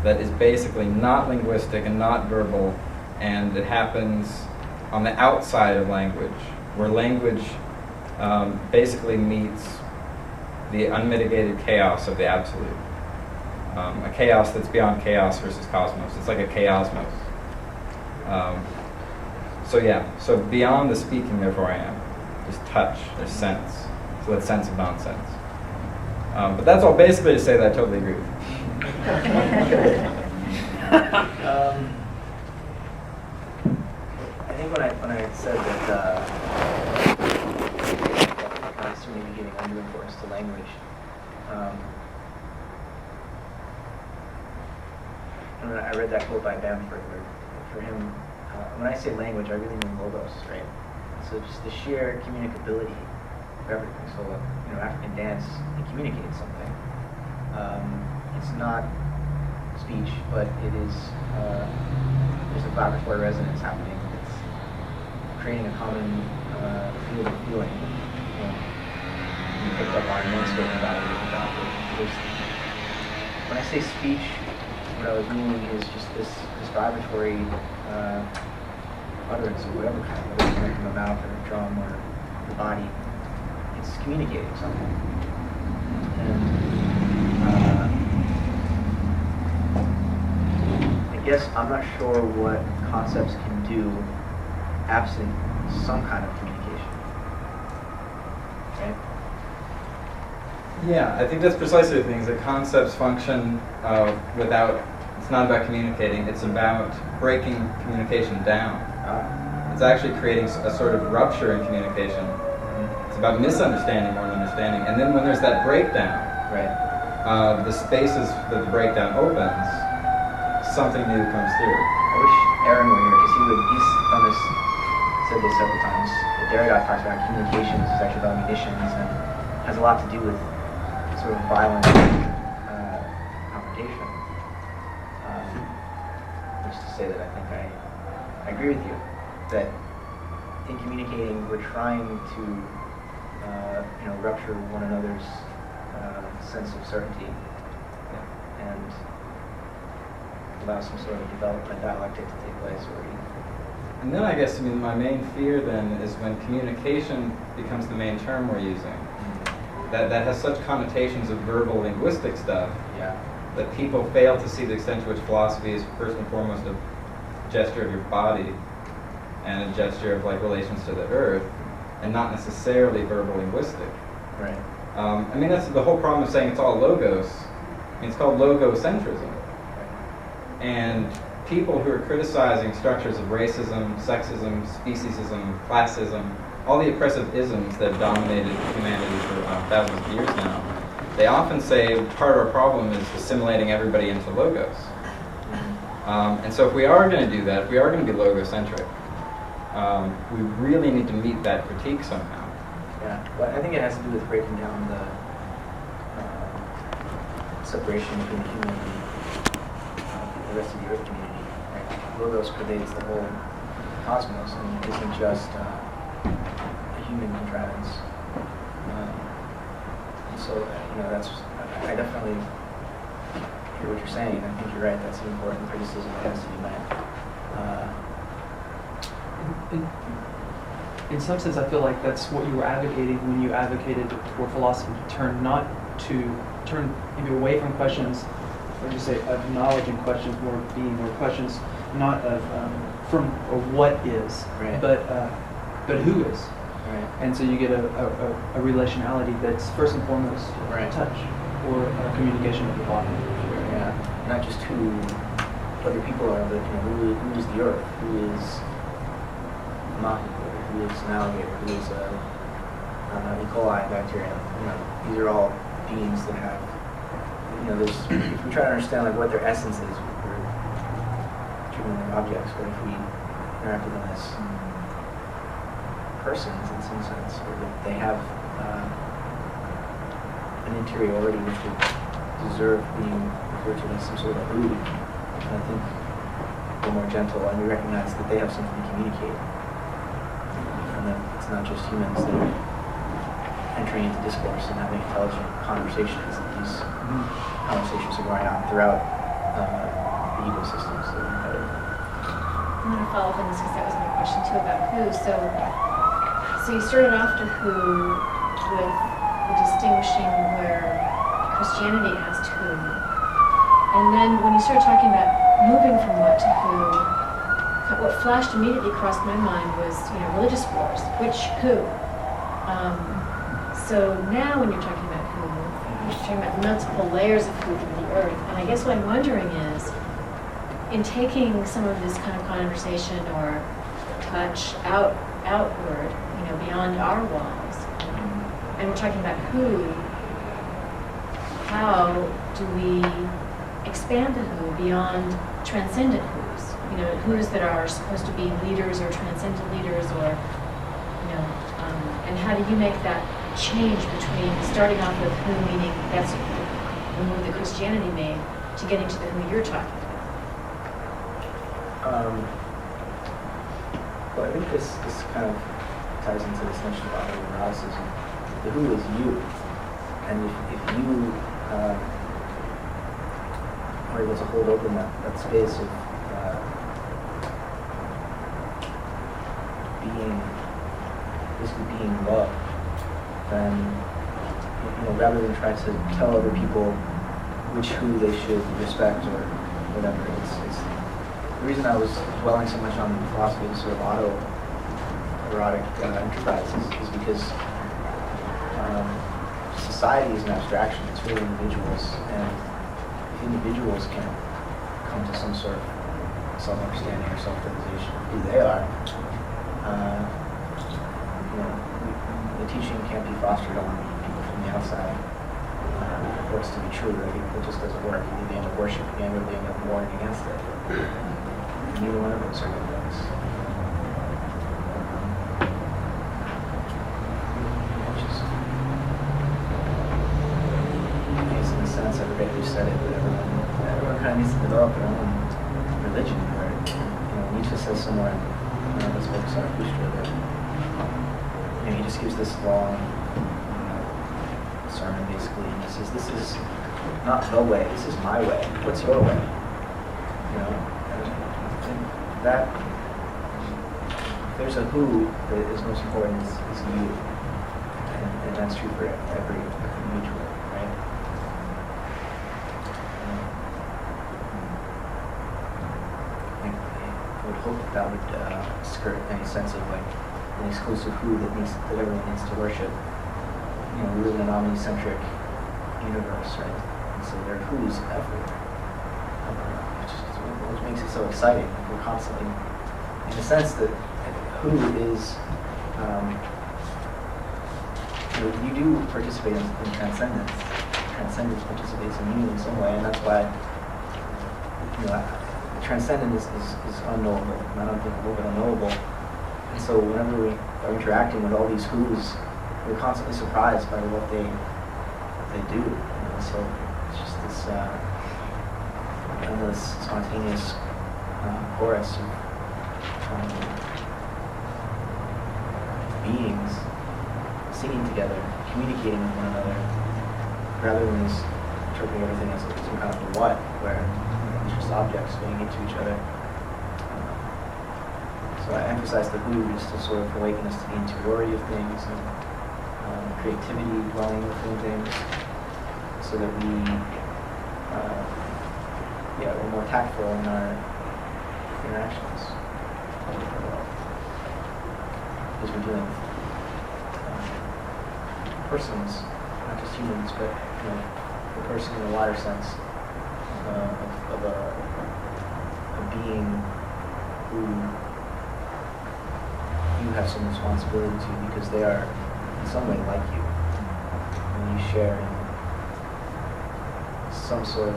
that is basically not linguistic and not verbal, and it happens on the outside of language, where language basically meets the unmitigated chaos of the absolute. A chaos that's beyond chaos versus cosmos. It's like a chaosmos. So beyond the speaking, therefore I am. There's touch, there's sense. So that sense of nonsense. But that's all basically to say that I totally agree with you. I think when I said that maybe giving undue importance to language, I read that quote by Bamford where for him when I say language, I really mean logos, right? So just the sheer communicability of everything. So, African dance, it communicates something. It's not speech, but it is, there's a vibratory resonance happening. It's creating a common field of feeling. You picked up on one spoken about it. When I say speech, what I was meaning is just this vibratory utterance of whatever kind, whether it's coming from a mouth or a drum or the body. It's communicating something. And I guess I'm not sure what concepts can do absent some kind of communication. Right? Yeah, I think that's precisely the thing, is that concepts function without, it's not about communicating, it's about breaking communication down. It's actually creating a sort of rupture in communication. It's about misunderstanding more than understanding. And then when there's that breakdown, Right. The spaces that the breakdown opens, something new comes through. I wish Aaron were here because he's done this, said this several times. Derrida talks about communications is actually about munitions and has a lot to do with sort of violent confrontation. Just to say that I think I agree with you that in communicating we're trying to rupture one another's sense of certainty and allow some sort of development dialectic to take place. And then I guess, my main fear then is when communication becomes the main term we're using. That has such connotations of verbal linguistic stuff that people fail to see the extent to which philosophy is first and foremost a gesture of your body and a gesture of relations to the earth, and not necessarily verbal linguistic. Right. That's the whole problem of saying it's all logos. It's called logocentrism. And people who are criticizing structures of racism, sexism, speciesism, classism, all the oppressive isms that have dominated humanity for thousands of years now, they often say part of our problem is assimilating everybody into logos. And so if we are going to do that, if we are going to be logocentric, we really need to meet that critique somehow. Yeah, but I think it has to do with breaking down the separation between the human and the rest of the earth community. Right? Logos pervades the whole cosmos and isn't just a human contrivance. And so, I definitely hear what you're saying. I think you're right. That's an important criticism that has to be met. In some sense, I feel like that's what you were advocating when you advocated for philosophy to turn maybe away from questions, or just say of knowledge and questions more questions, not of from or what is, right. but who is. Right. And so you get a relationality that's first and foremost Right. touch or communication of the body. Yeah, not just who other people are, but who is the earth, who is moth, who is an alligator, who is a E. coli bacteria. These are all beings that have. There's. If we try to understand what their essence is, we're treating them like objects. But if we interact with them as persons, in some sense, or that they have an interiority which would deserve being referred to as some sort of who. And I think we're more gentle and we recognize that they have something to communicate. And that it's not just humans that are entering into discourse and having intelligent conversations. That these conversations are going on throughout the ecosystems that are embedded. I'm going to follow up on this because that was my question too about who. So you started off to who with the distinguishing where Christianity asked who. And then when you started talking about moving from what to who, what flashed immediately across my mind was, religious wars. Which who? So now when you're talking about who, you're talking about multiple layers of who from the earth. And I guess what I'm wondering is, in taking some of this kind of conversation or touch outward, beyond our walls, and we're talking about who, how do we expand the who beyond transcendent who's? who's that are supposed to be leaders or transcendent leaders, or and how do you make that change between starting off with who, meaning that's the move that Christianity made, to getting to the who you're talking about? Well, I think this kind of ties into this notion of autoeroticism. The who is you, and if you are able to hold open that space of being love, then rather than try to tell other people which who they should respect or whatever, it's the reason I was dwelling so much on philosophy of sort of autoerotic enterprises is because society is an abstraction. It's really individuals, and if individuals can come to some sort of self-understanding or self-realization of who they are, the teaching can't be fostered on people from the outside for it to be true. It just doesn't work. You either end up worshiping it or you end up warring against it. Neither one of those are good things. In a sense, everybody who said it, but everyone kind of needs to develop their own religion. Where Nietzsche says somewhere in this book, Zarathustra, that he just gives this long sermon basically, and he says, "This is not the way. This is my way. What's your way?" And that if there's a who that is most important is you, and that's true for every individual, right? I would hope that would skirt any sense of like an exclusive who that everyone needs to worship. We live in an omnicentric universe, right? And so there are who's everywhere. Which makes it so exciting. We're constantly, in the sense that who is, you do participate in transcendence. Transcendence participates in you in some way, and that's why, transcendence is unknowable, not unthinkable, but unknowable. And so whenever we are interacting with all these who's, we're constantly surprised by what they do. So it's just this endless, spontaneous chorus of beings singing together, communicating with one another, rather than just interpreting everything as some kind of a what, where it's just objects going into each other. So I emphasize the who just to sort of awaken us to the interiority of things and creativity dwelling within things, so that we're more tactful in our interactions. Because we're dealing with persons, not just humans, but the person in a wider sense of a being who you have some responsibility to, because they are in some way like you, and you share in some sort of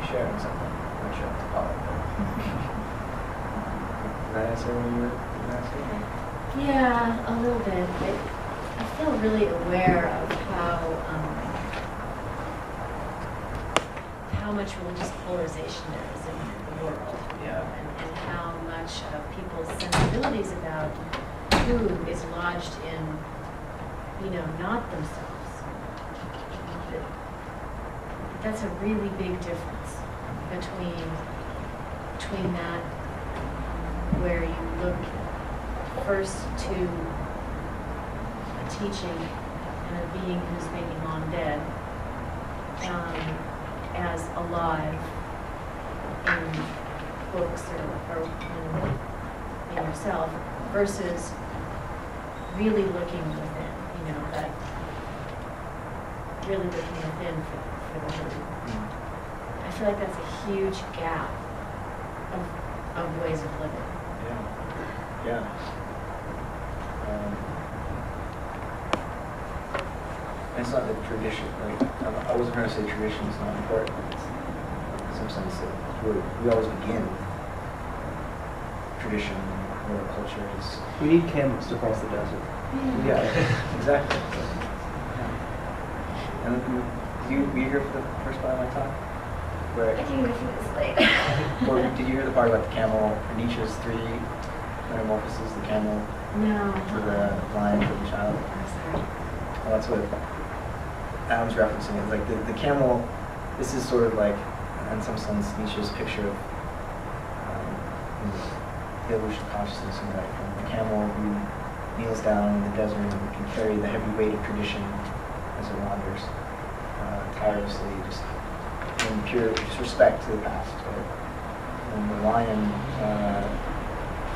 sharing something. I'm not sure what to call it. Did I answer what you were asking? Yeah, a little bit. I feel really aware of how much religious polarization there is in the world. Yeah. And how much of people's sensibilities about who is lodged in, not themselves. That's a really big difference between that, where you look first to a teaching and a being who's maybe long dead as alive in books or in yourself, versus really looking within, that really looking within for the who. I feel like that's a huge gap of ways of living. Yeah. it's not the tradition. Like, I wasn't trying to say tradition is not important. It's, in some sense, that we always begin with tradition. Or culture is. We need camels to cross the desert. Yeah, exactly. Yeah. And were you here for the first part of my talk? Where, I came a few minutes late. or did you hear the part about the camel, Nietzsche's three metamorphoses, the camel, No. for the lion, for the child? I'm sorry. Well, that's what Adam's referencing. It's like the camel, this is sort of like, in some sense, Nietzsche's picture of the evolution of consciousness, and right from the camel who kneels down in the desert and can carry the heavy weight of tradition as it wanders tirelessly, just in pure just respect to the past. Right? And the lion,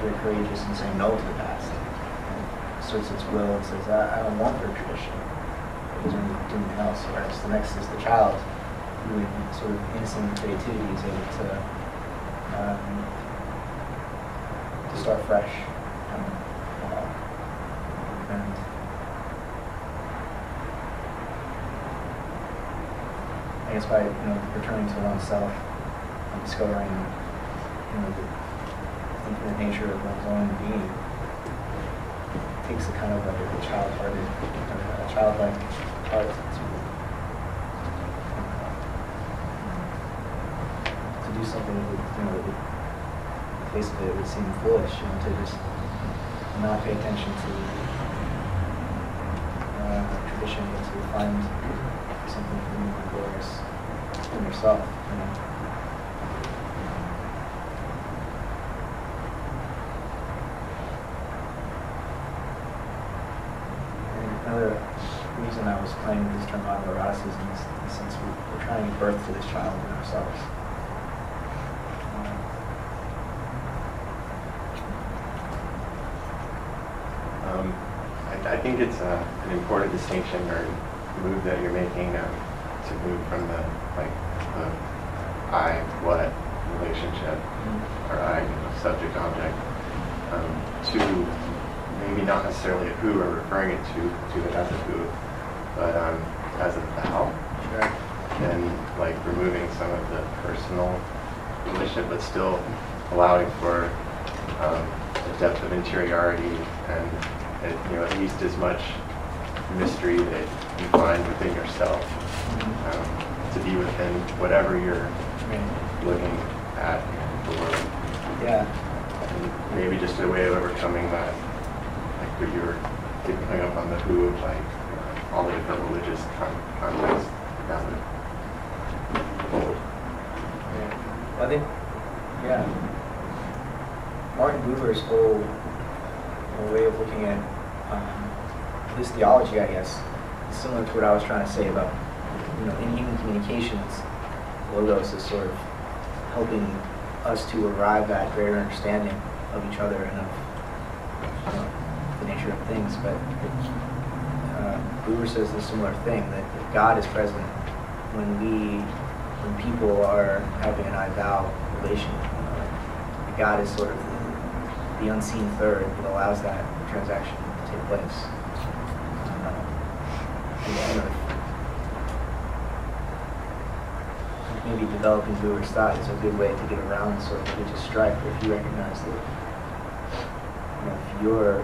very courageous in saying no to the past, and asserts its will and says, I don't want their tradition. It doesn't really do anything else. Whereas the next is the child, who in sort of innocent creativity is able to start fresh. And I guess by returning to oneself and discovering the infinite nature of one's own being, it takes a kind of like a childlike heart to do something that would, the face of it would seem foolish, to just not pay attention to tradition, but to find something new and glorious in yourself. And another reason I was playing with this term autoeroticism is in the sense we're trying to give birth to this child in ourselves. I think it's an important distinction or move that you're making to move from the I what relationship or I subject object to maybe not necessarily a who or referring it to it as a who, but as a thou. Sure. And removing some of the personal relationship, but still allowing for a depth of interiority and at least as much mystery that you find within yourself to be within whatever you're looking at the world. Yeah. And maybe just a way of overcoming that, what you were picking up on the who of all the different religious contexts around it. I think, Martin Buber's whole way of looking at this theology, I guess, is similar to what I was trying to say about, in human communications, logos is sort of helping us to arrive at greater understanding of each other and of the nature of things. But Buber says a similar thing, that God is present when people are having an I-thou relation. God is sort of the unseen third that allows that transaction to take place. Maybe developing Buber's thought is a good way to get around sort of religious strife, where if you recognize that if you're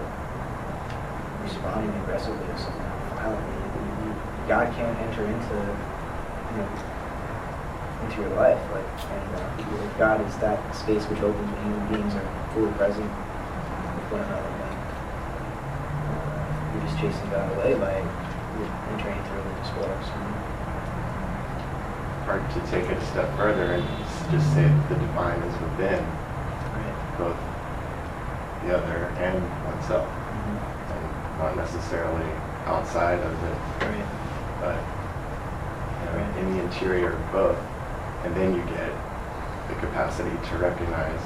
responding aggressively to something violently, God can't enter into your life, and God is that space which opens when human beings are fully present with one another. You're just chasing God away by entering into religious wars. Hard to take it a step further and just say that the divine is within both the other and oneself, and not necessarily outside of it, but in the interior of both. And then you get the capacity to recognize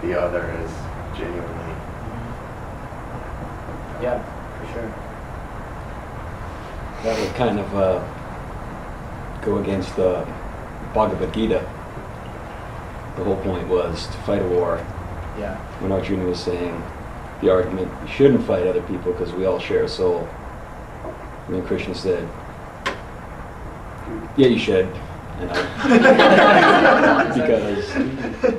the other as genuinely. Yeah, for sure. That would kind of go against the Bhagavad Gita. The whole point was to fight a war. Yeah. When Arjuna was saying the argument, you shouldn't fight other people because we all share a soul. And then Krishna said, Yeah, you should. And because,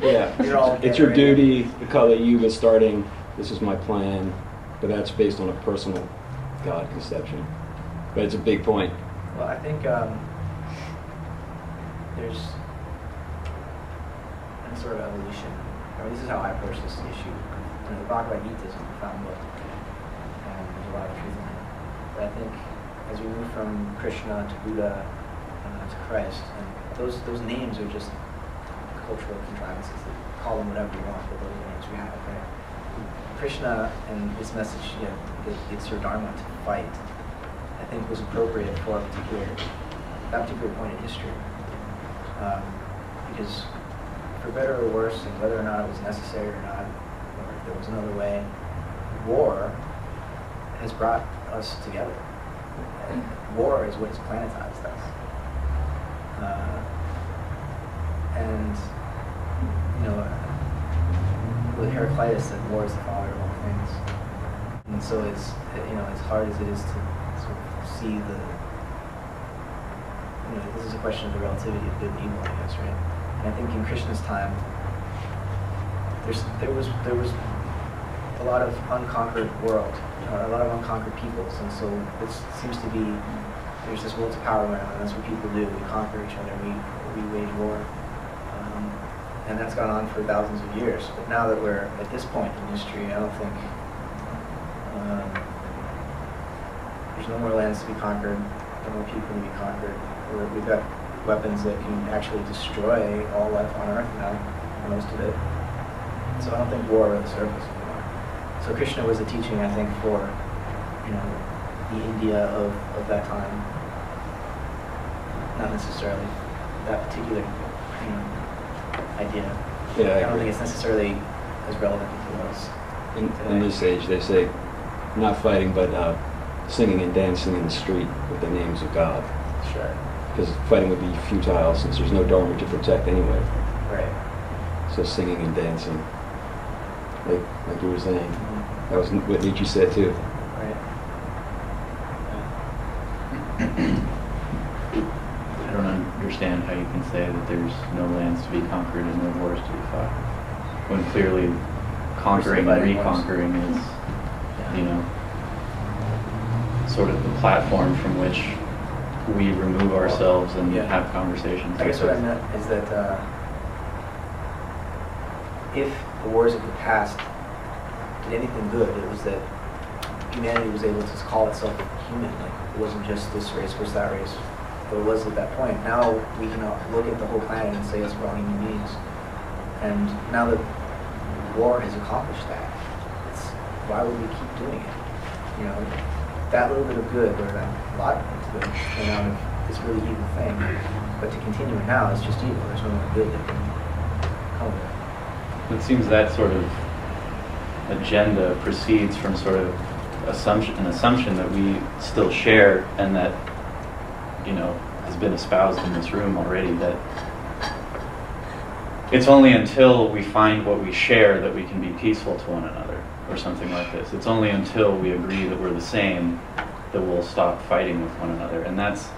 yeah, You're all it's your together, right? duty, the color you was starting, this is my plan, but that's based on a personal God conception. But it's a big point. Well, I think there's a sort of evolution. I mean, this is how I approach this issue. You know, the Bhagavad Gita is a profound book, and there's a lot of truth in it. But I think as we move from Krishna to Buddha to Christ, and those names are just cultural contrivances. Call them whatever you want, but those are the names we have, right? Krishna and his message, you know, it's your dharma to fight, I think was appropriate for that particular point in history. Because for better or worse, and whether or not it was necessary or not, or if there was another way, war has brought us together. And war is what has planetized us. And, you know, with Heraclitus said war is the father of all things. And so it's, you know, as hard as it is to sort of see the, you know, this is a question of the relativity of good and evil, I guess, right? And I think in Krishna's time, there was a lot of unconquered world, a lot of unconquered peoples, and so this seems to be, there's this will to power around, and that's what people do. We conquer each other, we wage war. And that's gone on for thousands of years. But now that we're at this point in history, I don't think there's no more lands to be conquered, no more people to be conquered. We've got weapons that can actually destroy all life on Earth now, most of it. So I don't think war really serves us anymore. So Krishna was a teaching, I think, for, you know, the India of that time. Not necessarily that particular, you know, idea. Yeah, I don't think it's necessarily as relevant as it was. In this age, they say, not fighting, but singing and dancing in the street with the names of God. Sure. Because fighting would be futile since there's no dharma to protect anyway. Right. So singing and dancing, like you were saying, Mm-hmm. that was what Nietzsche said too. Right. I don't understand how you can say that there's no lands to be conquered and no wars to be fought, when clearly conquering and reconquering is, you know, sort of the platform from which we remove ourselves and Yeah. have conversations. I guess what I meant is that if the wars of the past did anything good, it was that humanity was able to call itself human. Like, it wasn't just this race versus that race. But it was at that point. Now we can look at the whole planet and say, yes, we're all human beings. And now that war has accomplished that, why would we keep doing it? You know, that little bit of good, or that lot of good, came out of this really evil thing. But to continue it now is just evil. There's no more good that can come of it. It seems that sort of agenda proceeds from sort of an assumption that we still share, and that, you know, has been espoused in this room already, that it's only until we find what we share that we can be peaceful to one another, or something like this. It's only until we agree that we're the same that we'll stop fighting with one another. And that's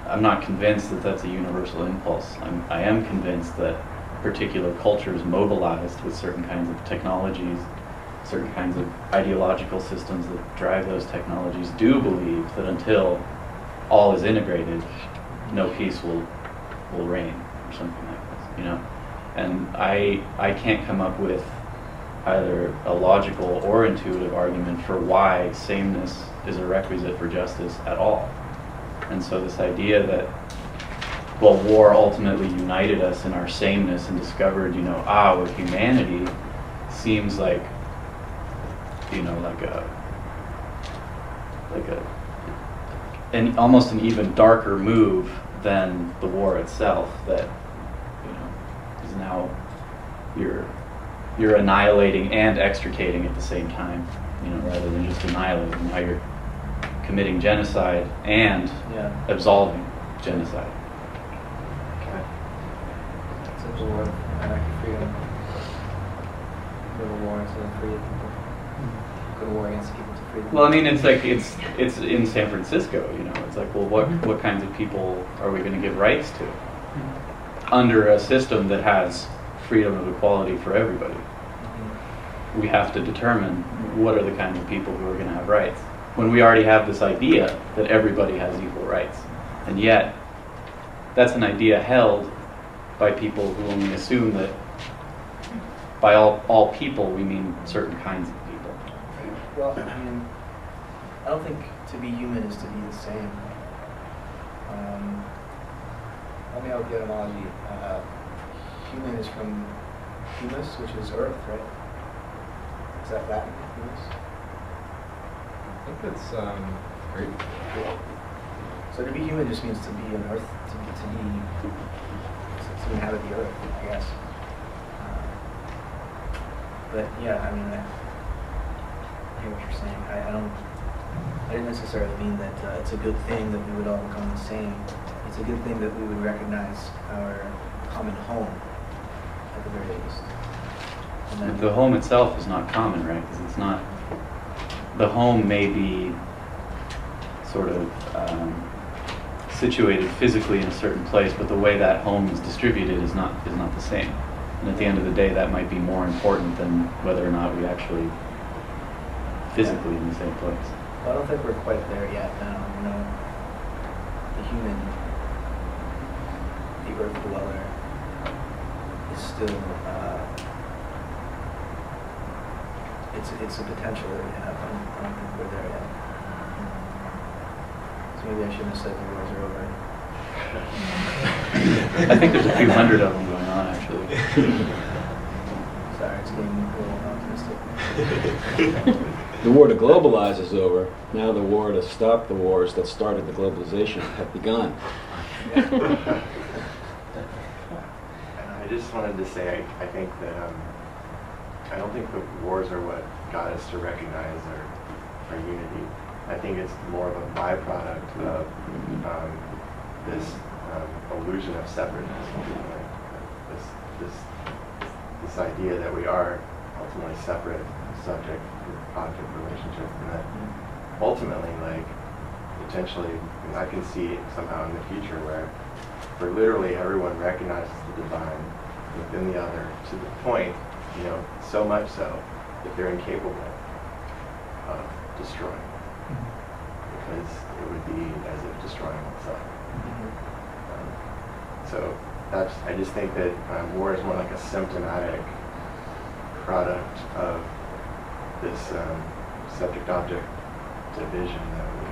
I'm not convinced that that's a universal impulse. I am convinced that particular cultures mobilized with certain kinds of technologies, certain kinds of ideological systems that drive those technologies, do believe that until all is integrated, no peace will reign, or something like this, you know? And I can't come up with either a logical or intuitive argument for why sameness is a requisite for justice at all. And so this idea that, well, war ultimately united us in our sameness and discovered, you know, with humanity seems like, you know, almost an even darker move than the war itself, that, you know, is now you're annihilating and extricating at the same time, you know, rather than just annihilating. Now you're committing genocide and absolving genocide. Okay. It's a war of anarchic freedom. Go to war instead of free people. go to war against people to free them. Well, I mean, it's like it's in San Francisco. You know, it's like, well, what kinds of people are we going to give rights to under a system that has freedom of equality for everybody? We have to determine what are the kinds of people who are going to have rights when we already have this idea that everybody has equal rights, and yet that's an idea held by people who only assume that by all people we mean certain kinds of people. Well, I mean, I don't think to be human is to be the same. Let me help you get an analogy. Human is from humus, which is earth, right? Is that Latin, humus? I think it's Greek. Yeah. So to be human just means to be on earth, to inhabit the earth, I guess. But yeah, I mean, I hear what you're saying. I didn't necessarily mean that it's a good thing that we would all become the same. It's a good thing that we would recognize our common home, at the very least. And But then, the home itself is not common, right? Because it's not. The home may be sort of situated physically in a certain place, but the way that home is distributed is not the same. And at the end of the day, that might be more important than whether or not we actually physically in the same place. well, I don't think we're quite there yet now. You know, the human, the earth dweller, is still, it's a potential that we have. I don't think we're there yet. So maybe I shouldn't have said the wars are over. I think there's a few hundred of them going on, actually. Sorry, it's getting a little optimistic. The war to globalize is over. Now the war to stop the wars that started the globalization have begun. I just wanted to say, I think that I don't think the wars are what got us to recognize our unity. I think it's more of a byproduct of this illusion of separateness, like this idea that we are ultimately separate subject-object relationship, and that ultimately, like, potentially, I can see somehow in the future where literally everyone recognizes the divine within the other to the point, you know, so much so that they're incapable of destroying, because it would be as if destroying itself. So I just think that war is more like a symptomatic product of this subject-object division that we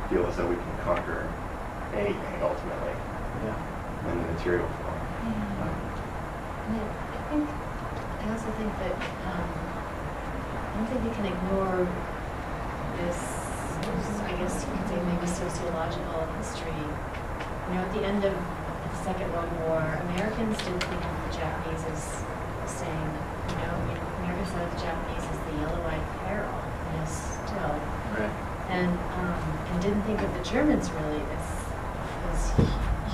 feel as though we can conquer anything ultimately in the material form. I also think that I don't think we can ignore this, I guess you could say maybe sociological history. You know, at the end of the Second World War, Americans didn't think of the Japanese as the same. You know, Americans thought of the Japanese as the yellow-eyed peril, you know, still. Right. And didn't think of the Germans really as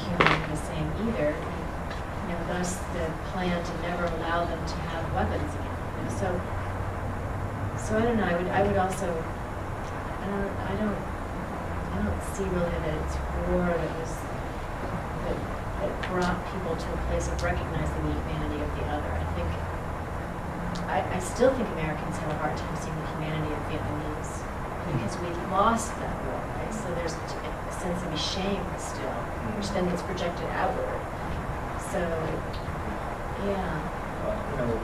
human the same either. You know, thus the plan to never allow them to have weapons again. You know, so I don't know. I would also. I don't see really that it's war that brought people to a place of recognizing the humanity of the other. I still think Americans have a hard time seeing the humanity of Vietnamese because we lost that war, right? So there's a sense of shame still, which then gets projected outward. So, yeah. Well, you know,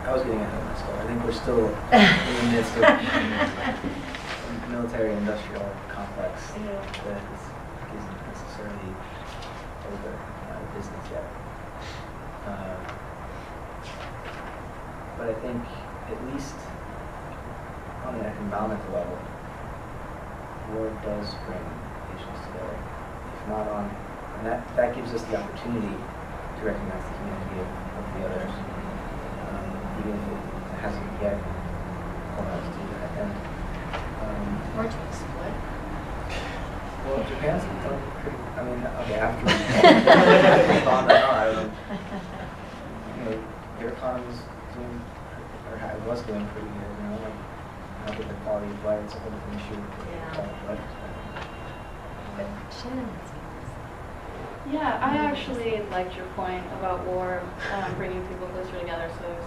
I was getting ahead of myself. I think we're still in the midst of a military-industrial complex that isn't necessarily over business yet. But I think at least on an economic level, war does bring nations together. If not on, and that gives us the opportunity to recognize the humanity of the others, even if it hasn't yet allowed us to do that. And Or to split. well, Japan's done pretty. I mean, okay, after on that, I don't know. You know, their economy's doing it was doing pretty good, you know, like, I don't think the quality of life, it's a whole different issue. Yeah. But, Shannon. Yeah, I actually liked your point about war bringing people closer together, so there's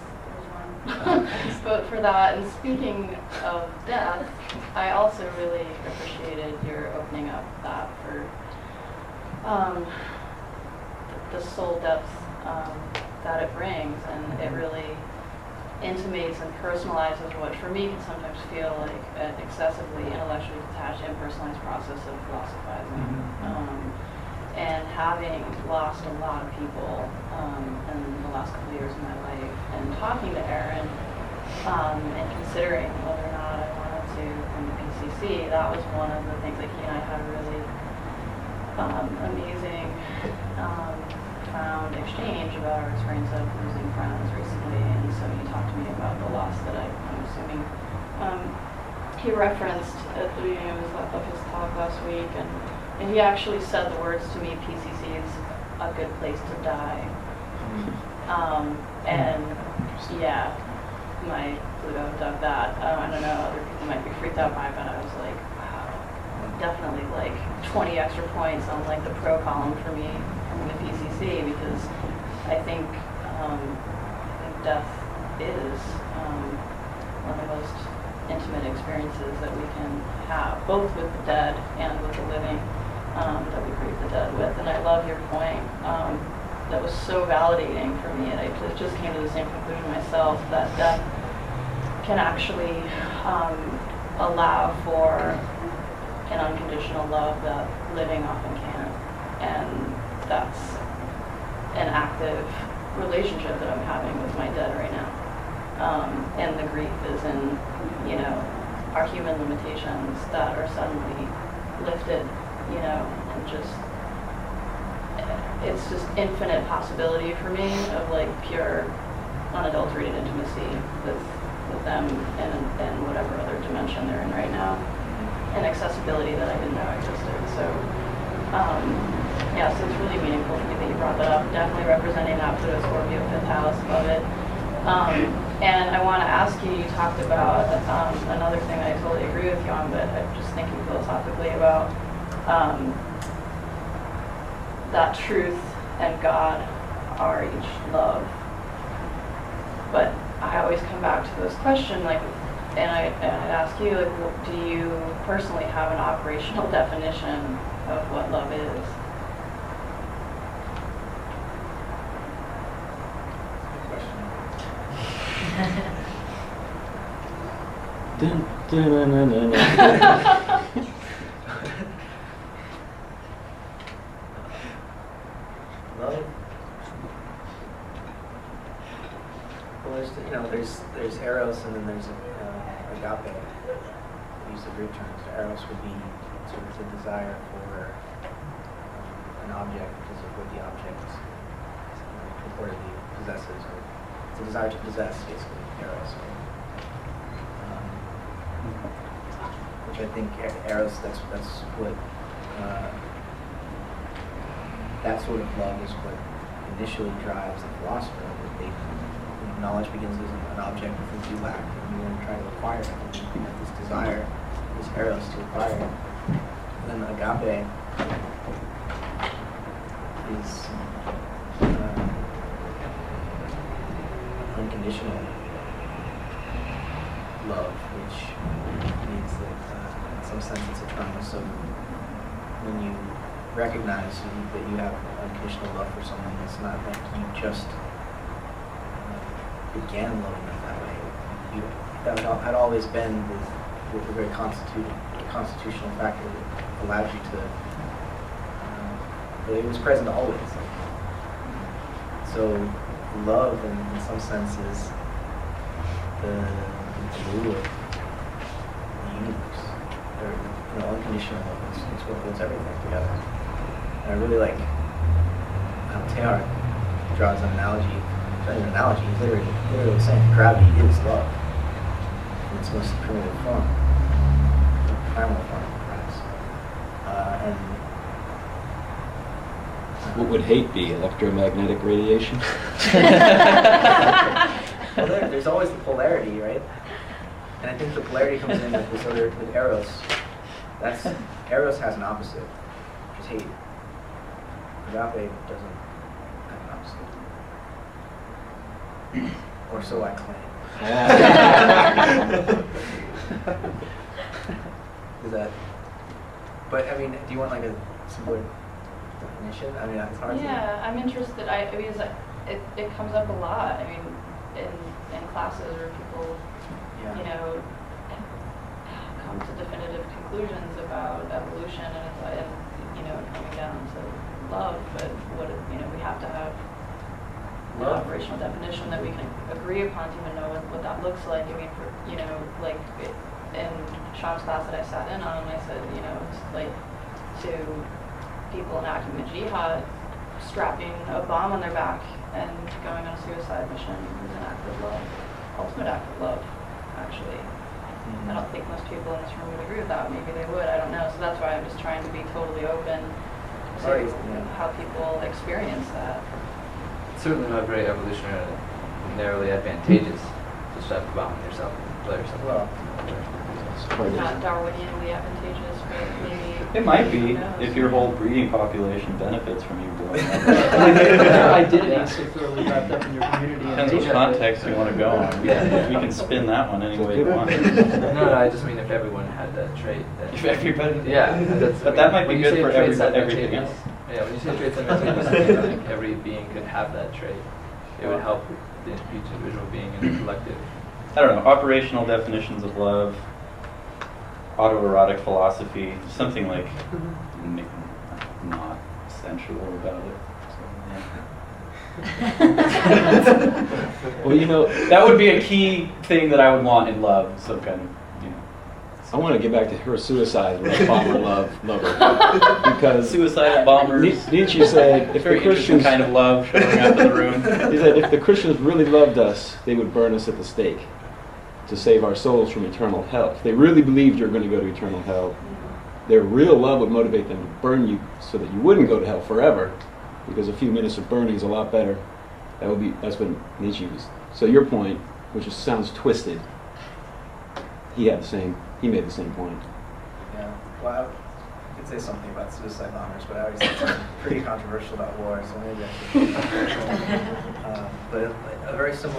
one vote for that. And speaking of death, I also really appreciated your opening up that for the soul depth that it brings, and it really intimates and personalizes what for me can sometimes feel like an excessively intellectually detached, impersonalized process of philosophizing. And having lost a lot of people in the last couple of years of my life, and talking to Aaron and considering whether or not I wanted to come to PCC, that was one of the things that he and I had a really amazing, profound exchange about our experience of losing friends recently. And so he talked to me about the loss that I'm assuming he referenced at the beginning of his talk last week, and he actually said the words to me, PCC is a good place to die. And yeah, my Pluto dug that. I don't know, other people might be freaked out by it, but I was like, wow, definitely like 20 extra points on like the pro column for me from the PCC, because I think death is one of the most intimate experiences that we can have, both with the dead and with the living. That we grieve the dead with. And I love your point. That was so validating for me, and I just came to the same conclusion myself, that death can actually allow for an unconditional love that living often can't. And that's an active relationship that I'm having with my dead right now. And the grief is in, you know, our human limitations that are suddenly lifted, you know, and just, it's just infinite possibility for me of like pure, unadulterated intimacy with them and whatever other dimension they're in right now, and accessibility that I didn't know existed. So, yeah, so it's really meaningful for me that you brought that up. Definitely representing that Pluto Scorpio 5th house, love it. And I want to ask you, you talked about another thing I totally agree with you on, but I'm just thinking philosophically about that truth and God are each love. But I always come back to this question, like, and I'd ask you, like, do you personally have an operational definition of what love is? Dun, dun, dun, dun, dun, dun. love. Well, there's eros, and then there's agape. We use the Greek terms. Eros would be sort of the desire for an object because of what the object purportedly possesses, or it's a desire to possess, basically. Eros. Which I think eros. That's what. That sort of love is what initially drives the philosopher. Knowledge begins as an object within you lack, and you want to try to acquire it. And you have this desire, this eros to acquire it. And then agape is unconditional love, which means that in some sense it's autonomous. So when you recognize that you have unconditional love for someone, it's not like you just began loving them that way. That had always been the very constitutional factor that allowed you to, but it was present always. So love, in some sense, is the glue of the universe. Or, unconditional love. It's what holds everything together. And I really like how Teilhard draws an analogy. It's not even an analogy. He's literally saying gravity is love in its most primitive form, primal form, perhaps. What would hate be? Electromagnetic radiation? Well, there's always the polarity. And I think the polarity comes in with this other, with Eros. That's, Eros has an opposite, which is hate. Agape doesn't have an opposite. Or so I claim. Is that, but I mean, do you want like a simpler definition? I mean, it's hard to. Yeah, I'm interested, because it comes up a lot, I mean, in classes where people, Yeah. you know, come to definitive conclusions about evolution and you know, coming down to love, but what, you know, we have to have an Love. operational definition that we can agree upon to even know what that looks like. I mean, for, you know, like in Sean's class that I sat in on, I said, you know, it's like to people enacting the jihad, strapping a bomb on their back and going on a suicide mission is an act of love, ultimate act of love, actually. I don't think most people in this room would agree with that. Maybe they would, I don't know. So that's why I'm just trying to be totally open to how people experience that. It's certainly not very evolutionarily advantageous to strap a bomb on yourself and blow yourself up. Not Darwinianly advantageous, but maybe. It might be, who knows? if your whole breeding population benefits from you blowing up. Identity is so thoroughly wrapped up in your community. Depends which context you want to go on. Yeah. We can spin that one any way you want. No, I just mean if everyone had that trait. If everybody. Yeah, that's. But that might be when you good say for traits everything advantageous- else. Yeah, when you say traits advantageous, I think every being could have that trait. It would help each individual being in the collective. I don't know, operational definitions of love, autoerotic philosophy, something like not sensual about it. Well, you know, That would be a key thing that I would want in love, some kind of, you know. I want to get back to her suicide with bomber lover. Because Suicidal bombers. Nietzsche said, if Very the interesting Christians, kind of love showing up in the room. he said, if the Christians really loved us, they would burn us at the stake to save our souls from eternal hell. If they really believed you're going to go to eternal hell, their real love would motivate them to burn you so that you wouldn't go to hell forever, because a few minutes of burning is a lot better. That's what Nietzsche was. So your point, which just sounds twisted, he made the same point. Yeah. Well, I could say something about suicide bombers, but I already said something pretty controversial about war, so maybe I should. But a very similar